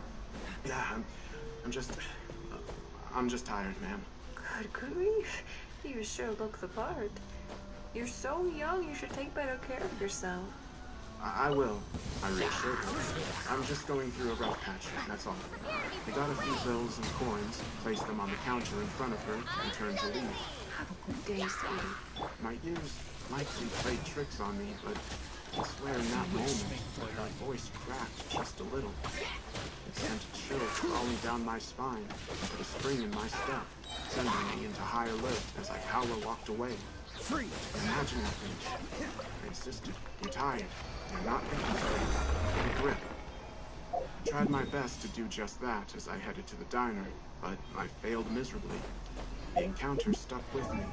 I'm just tired, ma'am. Good grief. You sure look the part. You're so young, you should take better care of yourself. I will, I reassured her. I'm just going through a rough patch, that's all. I got a few bills and coins, placed them on the counter in front of her, and turned to leave. Have a good day, sweetie. My ears likely played tricks on me, but I swear in that moment, her voice cracked just a little. It sent a chill crawling down my spine, and put a spring in my step, sending me into high alert as I power walked away. Free! Imagining things. I insisted. You're tired. You're not thinking straight. Get a grip. I tried my best to do just that as I headed to the diner, but I failed miserably. The encounter stuck with me,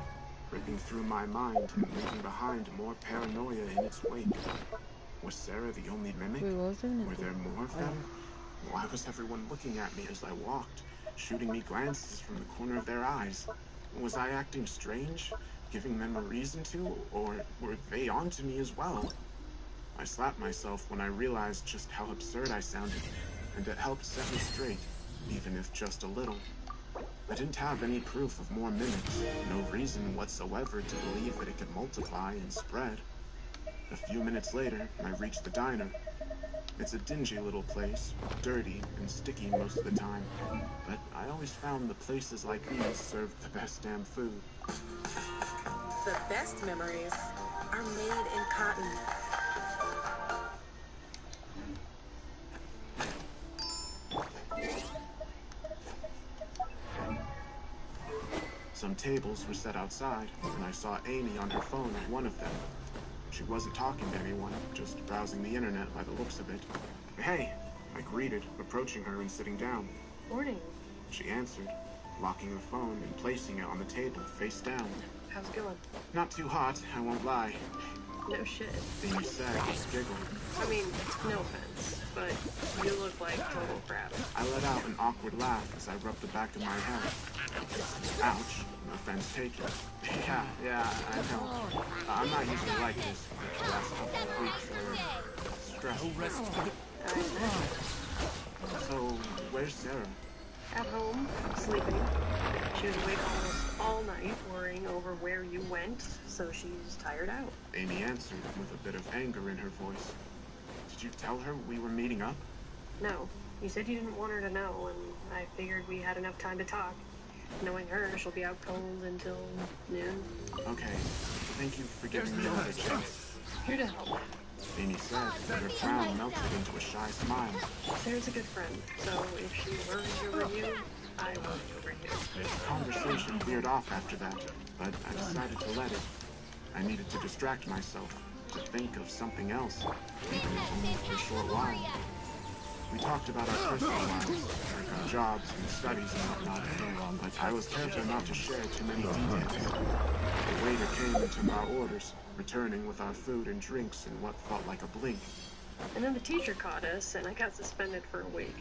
ripping through my mind and leaving behind more paranoia in its wake. Was Sarah the only mimic? Were there more of them? Why was everyone looking at me as I walked, shooting me glances from the corner of their eyes? Was I acting strange, giving them a reason to, or were they onto me as well? I slapped myself when I realized just how absurd I sounded, and it helped set me straight, even if just a little. I didn't have any proof of more mimics, no reason whatsoever to believe that it could multiply and spread. A few minutes later, I reached the diner. It's a dingy little place, dirty and sticky most of the time, but I always found the places like these served the best damn food. The best memories are made in cotton. Some tables were set outside, and I saw Amy on her phone at one of them. She wasn't talking to anyone, just browsing the internet by the looks of it. Hey, I greeted, approaching her and sitting down. Morning. She answered, locking the phone and placing it on the table, face down. How's it going? Not too hot, I won't lie. No shit. Amy said, giggled. I mean, no offense, but you look like total crap. I let out an awkward laugh as I rubbed the back of my head. Ouch. Offense taken. Yeah, I know. I'm not usually like this. The last couple of weeks were stressful. So, where's Sarah? At home, sleeping. She was awake almost all night, worrying over where you went, so she's tired out. Amy answered with a bit of anger in her voice. Did you tell her we were meeting up? No. You said you didn't want her to know, and I figured we had enough time to talk. Knowing her, she'll be out cold until noon. Okay. Thank you for giving me another chance. Here to help. Amy said, and her frown melted into a shy smile. Sarah's a good friend, so if she worries over you, I worry over you. The conversation veered off after that, but I decided to let it. I needed to distract myself, to think of something else, even if only for a short while. We talked about our personal lives, our jobs and studies and whatnot, but I was careful not to share too many details. The waiter came and took our orders, returning with our food and drinks in what felt like a blink. And then the teacher caught us, and I got suspended for a week.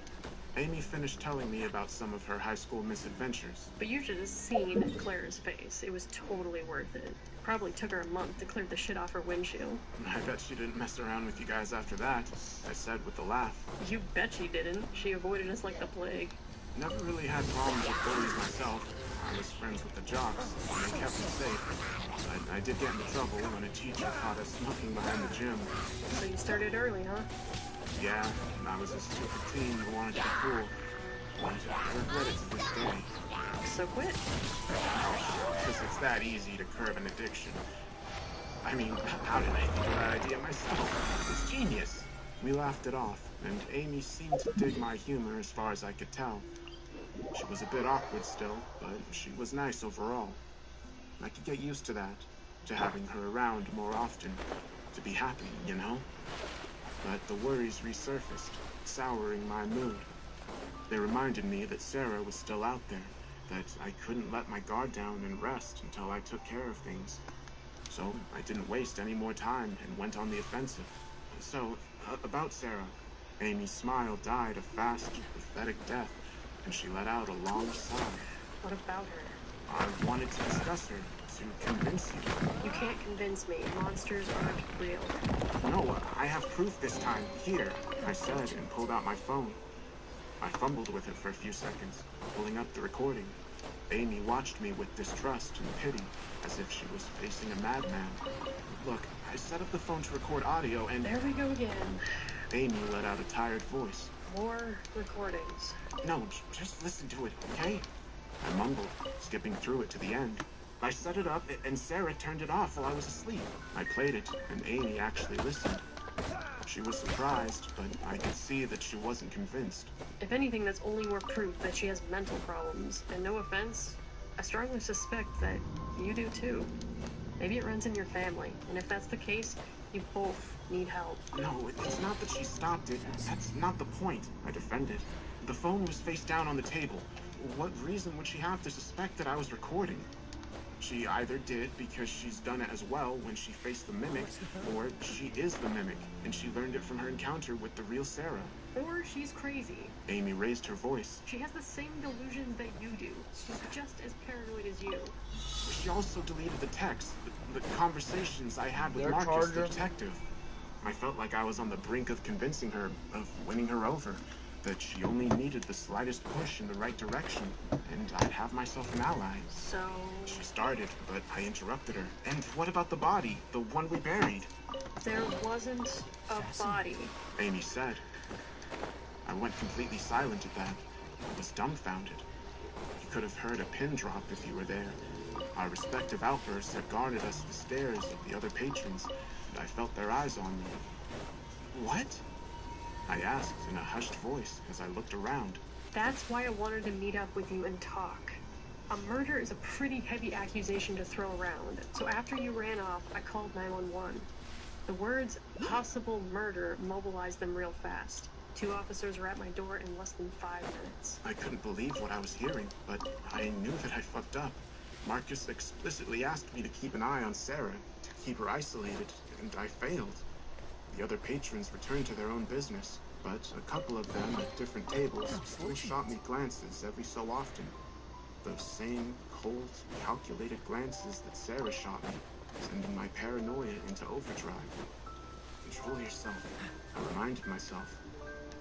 Amy finished telling me about some of her high school misadventures. But you should have seen Claire's face. It was totally worth it. Probably took her a month to clear the shit off her windshield. I bet she didn't mess around with you guys after that, I said with a laugh. You bet she didn't. She avoided us like the plague. Never really had problems with bullies myself. I was friends with the jocks, and they kept me safe. But I did get into trouble when a teacher caught us smoking behind the gym. So you started early, huh? Yeah, I was a stupid teen who wanted to be cool. But I regret it to this day. So quit. Because it's that easy to curb an addiction. I mean, how did I think of that idea myself? It's genius. We laughed it off, and Amy seemed to dig my humor as far as I could tell. She was a bit awkward still, but she was nice overall. I could get used to that, to having her around more often, to be happy, you know? But the worries resurfaced, souring my mood. They reminded me that Sarah was still out there, that I couldn't let my guard down and rest until I took care of things. So I didn't waste any more time and went on the offensive. So, about Sarah. Amy's smile died a fast, pathetic death, and she let out a long sigh. What about her? I wanted to discuss her, to convince you. You can't convince me. Monsters aren't real. No, I have proof this time. Here, I said and pulled out my phone. I fumbled with it for a few seconds, pulling up the recording. Amy watched me with distrust and pity, as if she was facing a madman. Look, I set up the phone to record audio and... There we go again. Amy let out a tired voice. More recordings. No, just listen to it, okay? I mumbled, skipping through it to the end. I set it up, and Sarah turned it off while I was asleep. I played it, and Amy actually listened. She was surprised, but I could see that she wasn't convinced. If anything, that's only more proof that she has mental problems. And no offense, I strongly suspect that you do too. Maybe it runs in your family, and if that's the case, you both need help. No, it's not that she stopped it. That's not the point. I defended. The phone was face down on the table. What reason would she have to suspect that I was recording? She either did because she's done it as well when she faced the mimic, or she is the mimic, and she learned it from her encounter with the real Sarah. Or she's crazy. Amy raised her voice. She has the same delusions that you do. She's just as paranoid as you. She also deleted the text, the conversations I had with Marcus, the detective. I felt like I was on the brink of convincing her, of winning her over, that she only needed the slightest push in the right direction, and I'd have myself an ally. So... She started, but I interrupted her. And what about the body? The one we buried? There wasn't a body. Amy said. I went completely silent at that. I was dumbfounded. You could have heard a pin drop if you were there. Our respective outbursts had guarded us the stares of the other patrons, and I felt their eyes on me. What? I asked in a hushed voice as I looked around. That's why I wanted to meet up with you and talk. A murder is a pretty heavy accusation to throw around, so after you ran off, I called 911. The words possible murder mobilized them real fast. 2 officers were at my door in less than 5 minutes. I couldn't believe what I was hearing, but I knew that I fucked up. Marcus explicitly asked me to keep an eye on Sarah, to keep her isolated, and I failed. The other patrons returned to their own business, but a couple of them at different tables still shot me glances every so often. Those same cold, calculated glances that Sarah shot me, sending my paranoia into overdrive. Control yourself, I reminded myself.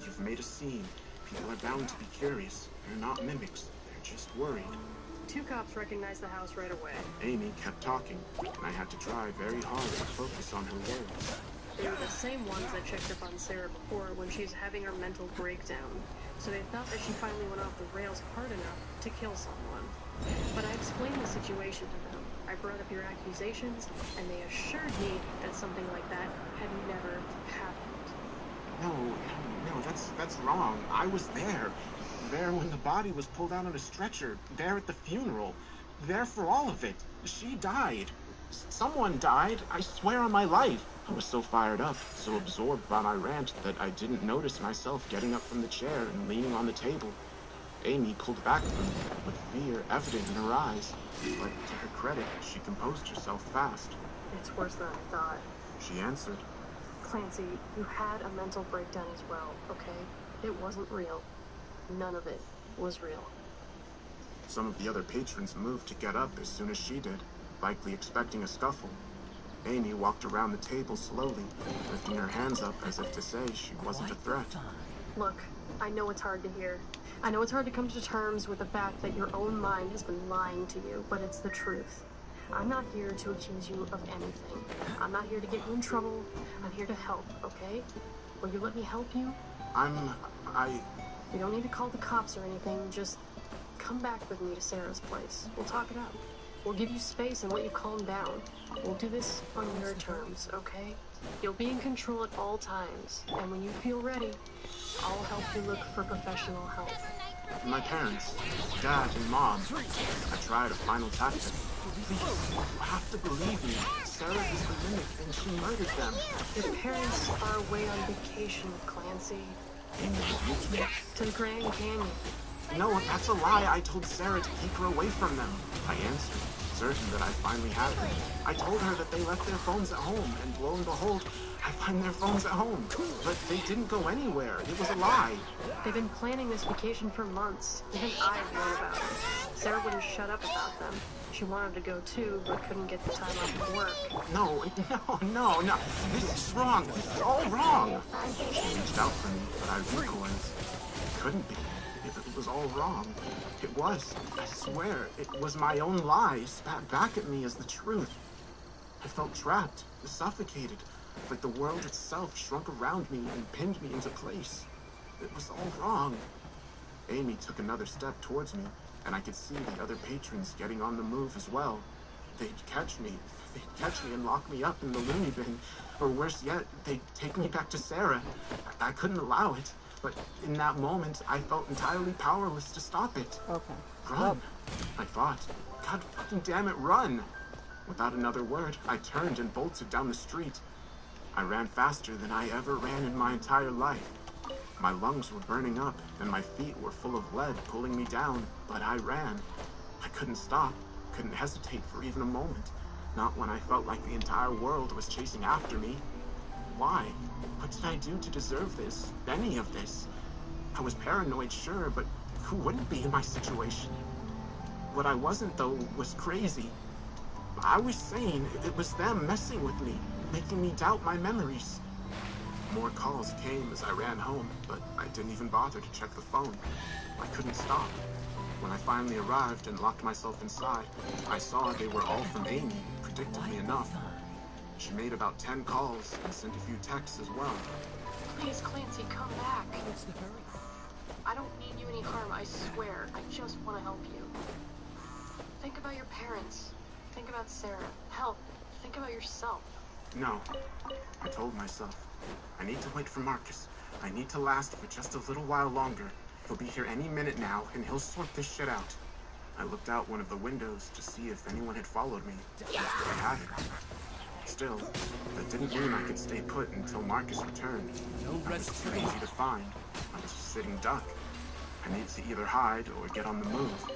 You've made a scene. People are bound to be curious. They're not mimics. They're just worried. 2 cops recognized the house right away. Amy kept talking, and I had to try very hard to focus on her words. They were the same ones that checked up on Sarah before when she was having her mental breakdown. So they thought that she finally went off the rails hard enough to kill someone. But I explained the situation to them. I brought up your accusations, and they assured me that something like that had never happened. No, that's wrong. I was there. There when the body was pulled out on a stretcher. There at the funeral. There for all of it. She died. Someone died. I swear on my life. I was so fired up, so absorbed by my rant, that I didn't notice myself getting up from the chair and leaning on the table. Amy pulled back from me, with fear evident in her eyes. But to her credit, she composed herself fast. It's worse than I thought. She answered. Clancy, you had a mental breakdown as well, okay? It wasn't real. None of it was real. Some of the other patrons moved to get up as soon as she did, likely expecting a scuffle. Amy walked around the table slowly, lifting her hands up as if to say she wasn't a threat. Look, I know it's hard to hear. I know it's hard to come to terms with the fact that your own mind has been lying to you, but it's the truth. I'm not here to accuse you of anything. I'm not here to get you in trouble. I'm here to help, okay? Will you let me help you? You don't need to call the cops or anything. Just come back with me to Sarah's place. We'll talk it out. We'll give you space and let you calm down. We'll do this on your terms, okay? You'll be in control at all times, and when you feel ready, I'll help you look for professional help. My parents, Dad and Mom, I tried a final tactic. Please, you have to believe me. Sarah is the mimic, and she murdered them. Your parents are away on vacation, Clancy. To the Grand Canyon. No, that's a lie. I told Sarah to keep her away from them. I answered, certain that I finally had them. I told her that they left their phones at home, and lo and behold, I find their phones at home. But they didn't go anywhere. It was a lie. They've been planning this vacation for months. Even I've known about it. Sarah wouldn't shut up about them. She wanted to go too, but couldn't get the time off of work. No. This is wrong. This is all wrong. She reached out for me, but I recoiled. It couldn't be. It was all wrong. It was. I swear, it was my own lies spat back at me as the truth. I felt trapped, suffocated, like the world itself shrunk around me and pinned me into place. It was all wrong. Amy took another step towards me, and I could see the other patrons getting on the move as well. They'd catch me and lock me up in the loony bin. Or worse yet, they'd take me back to Sarah. I couldn't allow it, but in that moment, I felt entirely powerless to stop it. Okay. Run, I thought. God fucking damn it, run! Without another word, I turned and bolted down the street. I ran faster than I ever ran in my entire life. My lungs were burning up, and my feet were full of lead pulling me down, but I ran. I couldn't stop, couldn't hesitate for even a moment, not when I felt like the entire world was chasing after me. Why? What did I do to deserve this? Any of this? I was paranoid, sure, but who wouldn't be in my situation? What I wasn't, though, was crazy. I was sane. It was them messing with me, making me doubt my memories. More calls came as I ran home, but I didn't even bother to check the phone. I couldn't stop. When I finally arrived and locked myself inside, I saw they were all from Amy, predictably enough. She made about 10 calls and sent a few texts as well. Please, Clancy, come back. What's the hurry? I don't mean you any harm, I swear. I just want to help you. Think about your parents. Think about Sarah. Hell, think about yourself. No, I told myself. I need to wait for Marcus. I need to last for just a little while longer. He'll be here any minute now, and he'll sort this shit out. I looked out one of the windows to see if anyone had followed me. They hadn't. Still, that didn't mean I could stay put until Marcus returned. I was too easy to find. I was a sitting duck. I needed to either hide or get on the move.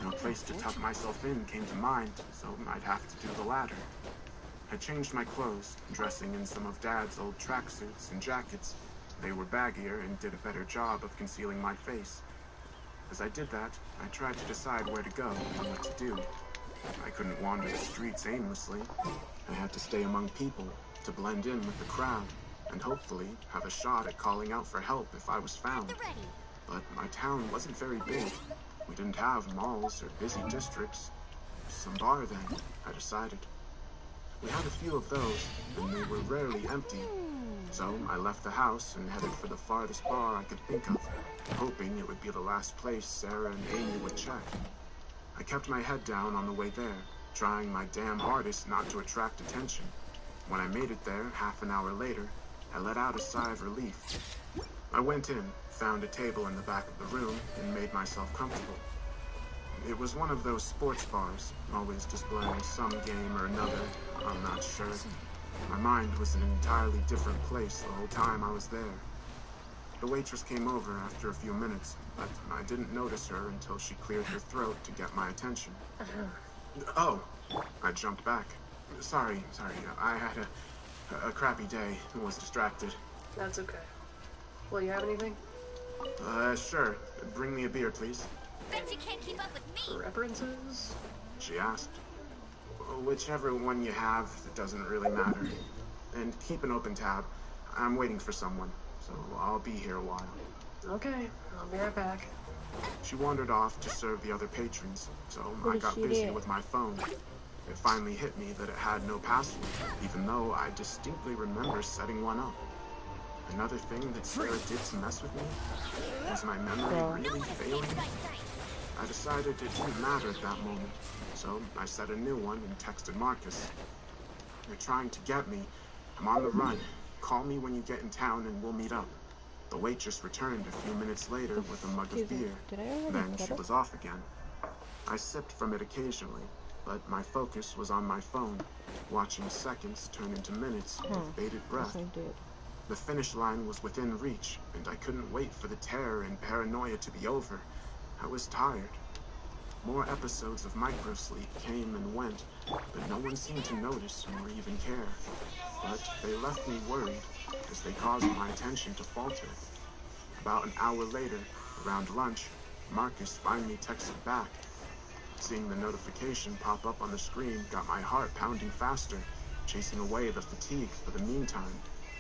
No place to tuck myself in came to mind, so I'd have to do the latter. I changed my clothes, dressing in some of Dad's old tracksuits and jackets. They were baggier and did a better job of concealing my face. As I did that, I tried to decide where to go and what to do. I couldn't wander the streets aimlessly. I had to stay among people, to blend in with the crowd, and hopefully have a shot at calling out for help if I was found. But my town wasn't very big. We didn't have malls or busy districts. Some bar then, I decided. We had a few of those, and they were rarely empty. So I left the house and headed for the farthest bar I could think of, hoping it would be the last place Sarah and Amy would check. I kept my head down on the way there, trying my damn hardest not to attract attention. When I made it there, half an hour later, I let out a sigh of relief. I went in, found a table in the back of the room, and made myself comfortable. It was one of those sports bars, always displaying some game or another, I'm not sure. My mind was in an entirely different place the whole time I was there. The waitress came over after a few minutes, but I didn't notice her until she cleared her throat to get my attention. Oh, I jumped back. Sorry, I had a crappy day and was distracted. That's okay. Will you have anything? Sure. Bring me a beer, please. Bet you can't keep up with me. References? She asked. Whichever one you have, it doesn't really matter. And keep an open tab. I'm waiting for someone, so I'll be here a while. Okay, I'll be right back. She wandered off to serve the other patrons, so I got busy with my phone. It finally hit me that it had no password, even though I distinctly remember setting one up. Another thing that Sarah did to mess with me? Was my memory really failing? I decided it didn't matter at that moment, so I set a new one and texted Marcus. They're trying to get me. I'm on the run. Call me when you get in town and we'll meet up. The waitress returned a few minutes later with a mug of beer. Then she was off again. I sipped from it occasionally, but my focus was on my phone, watching seconds turn into minutes with bated breath. The finish line was within reach, and I couldn't wait for the terror and paranoia to be over. I was tired. More episodes of microsleep came and went, but no one seemed to notice or even care. But they left me worried, as they caused my attention to falter. About an hour later, around lunch, Marcus finally texted back. Seeing the notification pop up on the screen got my heart pounding faster, chasing away the fatigue for the meantime.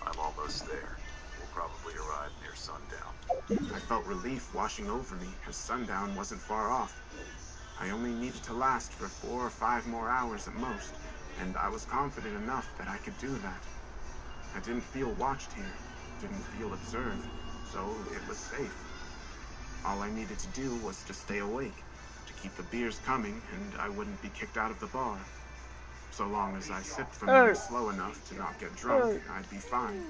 I'm almost there. We'll probably arrive near sundown. I felt relief washing over me, as sundown wasn't far off. I only needed to last for 4 or 5 more hours at most, and I was confident enough that I could do that. I didn't feel watched here, didn't feel observed, so it was safe. All I needed to do was to stay awake, to keep the beers coming, and I wouldn't be kicked out of the bar. So long as I sipped from them slow enough to not get drunk, I'd be fine.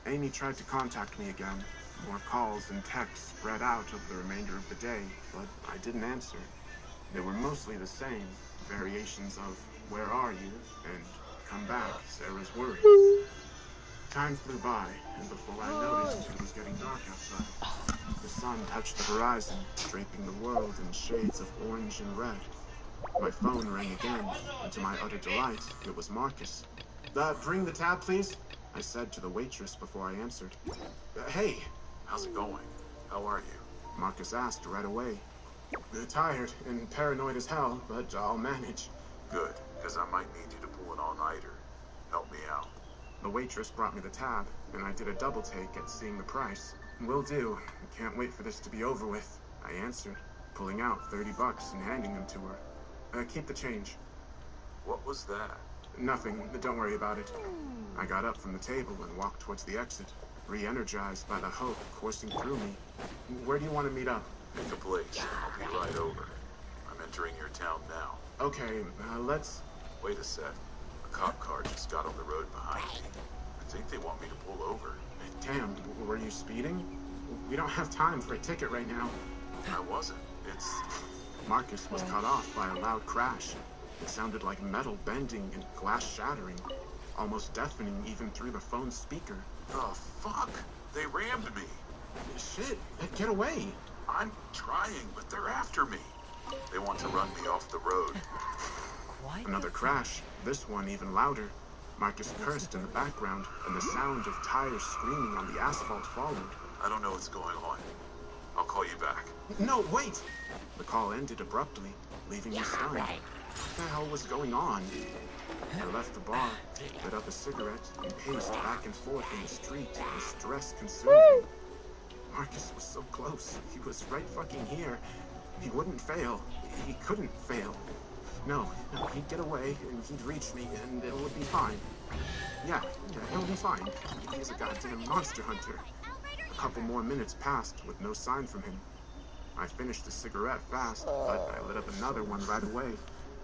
Amy tried to contact me again. More calls and texts spread out over the remainder of the day, but I didn't answer. They were mostly the same, variations of, "Where are you?" and "Come back, Sarah's worried." Time flew by, and before I noticed, it was getting dark outside. The sun touched the horizon, draping the world in shades of orange and red. My phone rang again, and to my utter delight, it was Marcus. "Bring the tab, please," I said to the waitress before I answered. "Hey." How's it going? How are you? Marcus asked right away. "Tired and paranoid as hell, but I'll manage." Good, because I might need you to pull an all-nighter. Help me out. The waitress brought me the tab, and I did a double take at seeing the price. "Will do. Can't wait for this to be over with," I answered, pulling out $30 and handing them to her. "Keep the change." What was that? "Nothing. Don't worry about it." I got up from the table and walked towards the exit, re-energized by the hope coursing through me. "Where do you want to meet up?" Pick a place, and I'll be right over. I'm entering your town now. Okay, let's... Wait a sec. A cop car just got on the road behind me. I think they want me to pull over. Damn, were you speeding? We don't have time for a ticket right now. I wasn't. It's... Marcus was cut off by a loud crash. It sounded like metal bending and glass shattering, almost deafening even through the phone's speaker. Oh, fuck! They rammed me! Shit, get away! I'm trying, but they're after me. They want to run me off the road. Another crash, this one even louder. Marcus cursed in the background, and the sound of tires screaming on the asphalt followed. I don't know what's going on. I'll call you back. No, wait! The call ended abruptly, leaving me stunned. What the hell was going on? I left the bar, lit up a cigarette, and paced back and forth in the street as stress consumed me. Marcus was so close. He was right fucking here. He wouldn't fail. He couldn't fail. No, he'd get away, and he'd reach me, and it would be fine. Yeah, it'll be fine. He's a goddamn monster hunter. A couple more minutes passed with no sign from him. I finished the cigarette fast, but I lit up another one right away.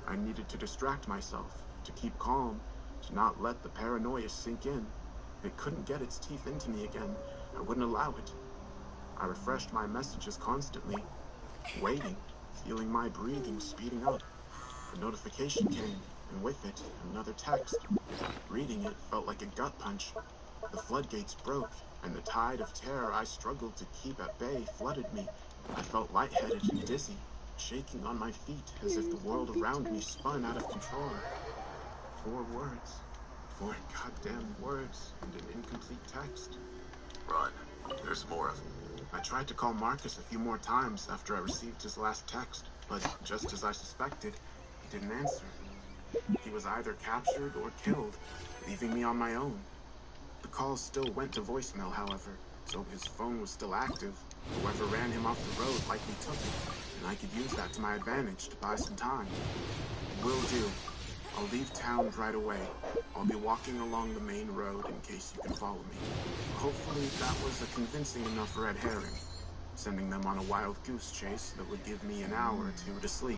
I needed to distract myself, to keep calm, to not let the paranoia sink in. It couldn't get its teeth into me again. I wouldn't allow it. I refreshed my messages constantly, waiting, feeling my breathing speeding up. The notification came, and with it, another text. Reading it felt like a gut punch. The floodgates broke, and the tide of terror I struggled to keep at bay flooded me. I felt lightheaded and dizzy, shaking on my feet as if the world around me spun out of control. 4 words. 4 goddamn words, and an incomplete text. Run. There's more of them. I tried to call Marcus a few more times after I received his last text, but just as I suspected, he didn't answer. He was either captured or killed, leaving me on my own. The calls still went to voicemail, however, so his phone was still active. Whoever ran him off the road likely took it, and I could use that to my advantage to buy some time. Will do. I'll leave town right away. I'll be walking along the main road in case you can follow me. Hopefully that was a convincing enough red herring, sending them on a wild goose chase that would give me an hour or two to sleep.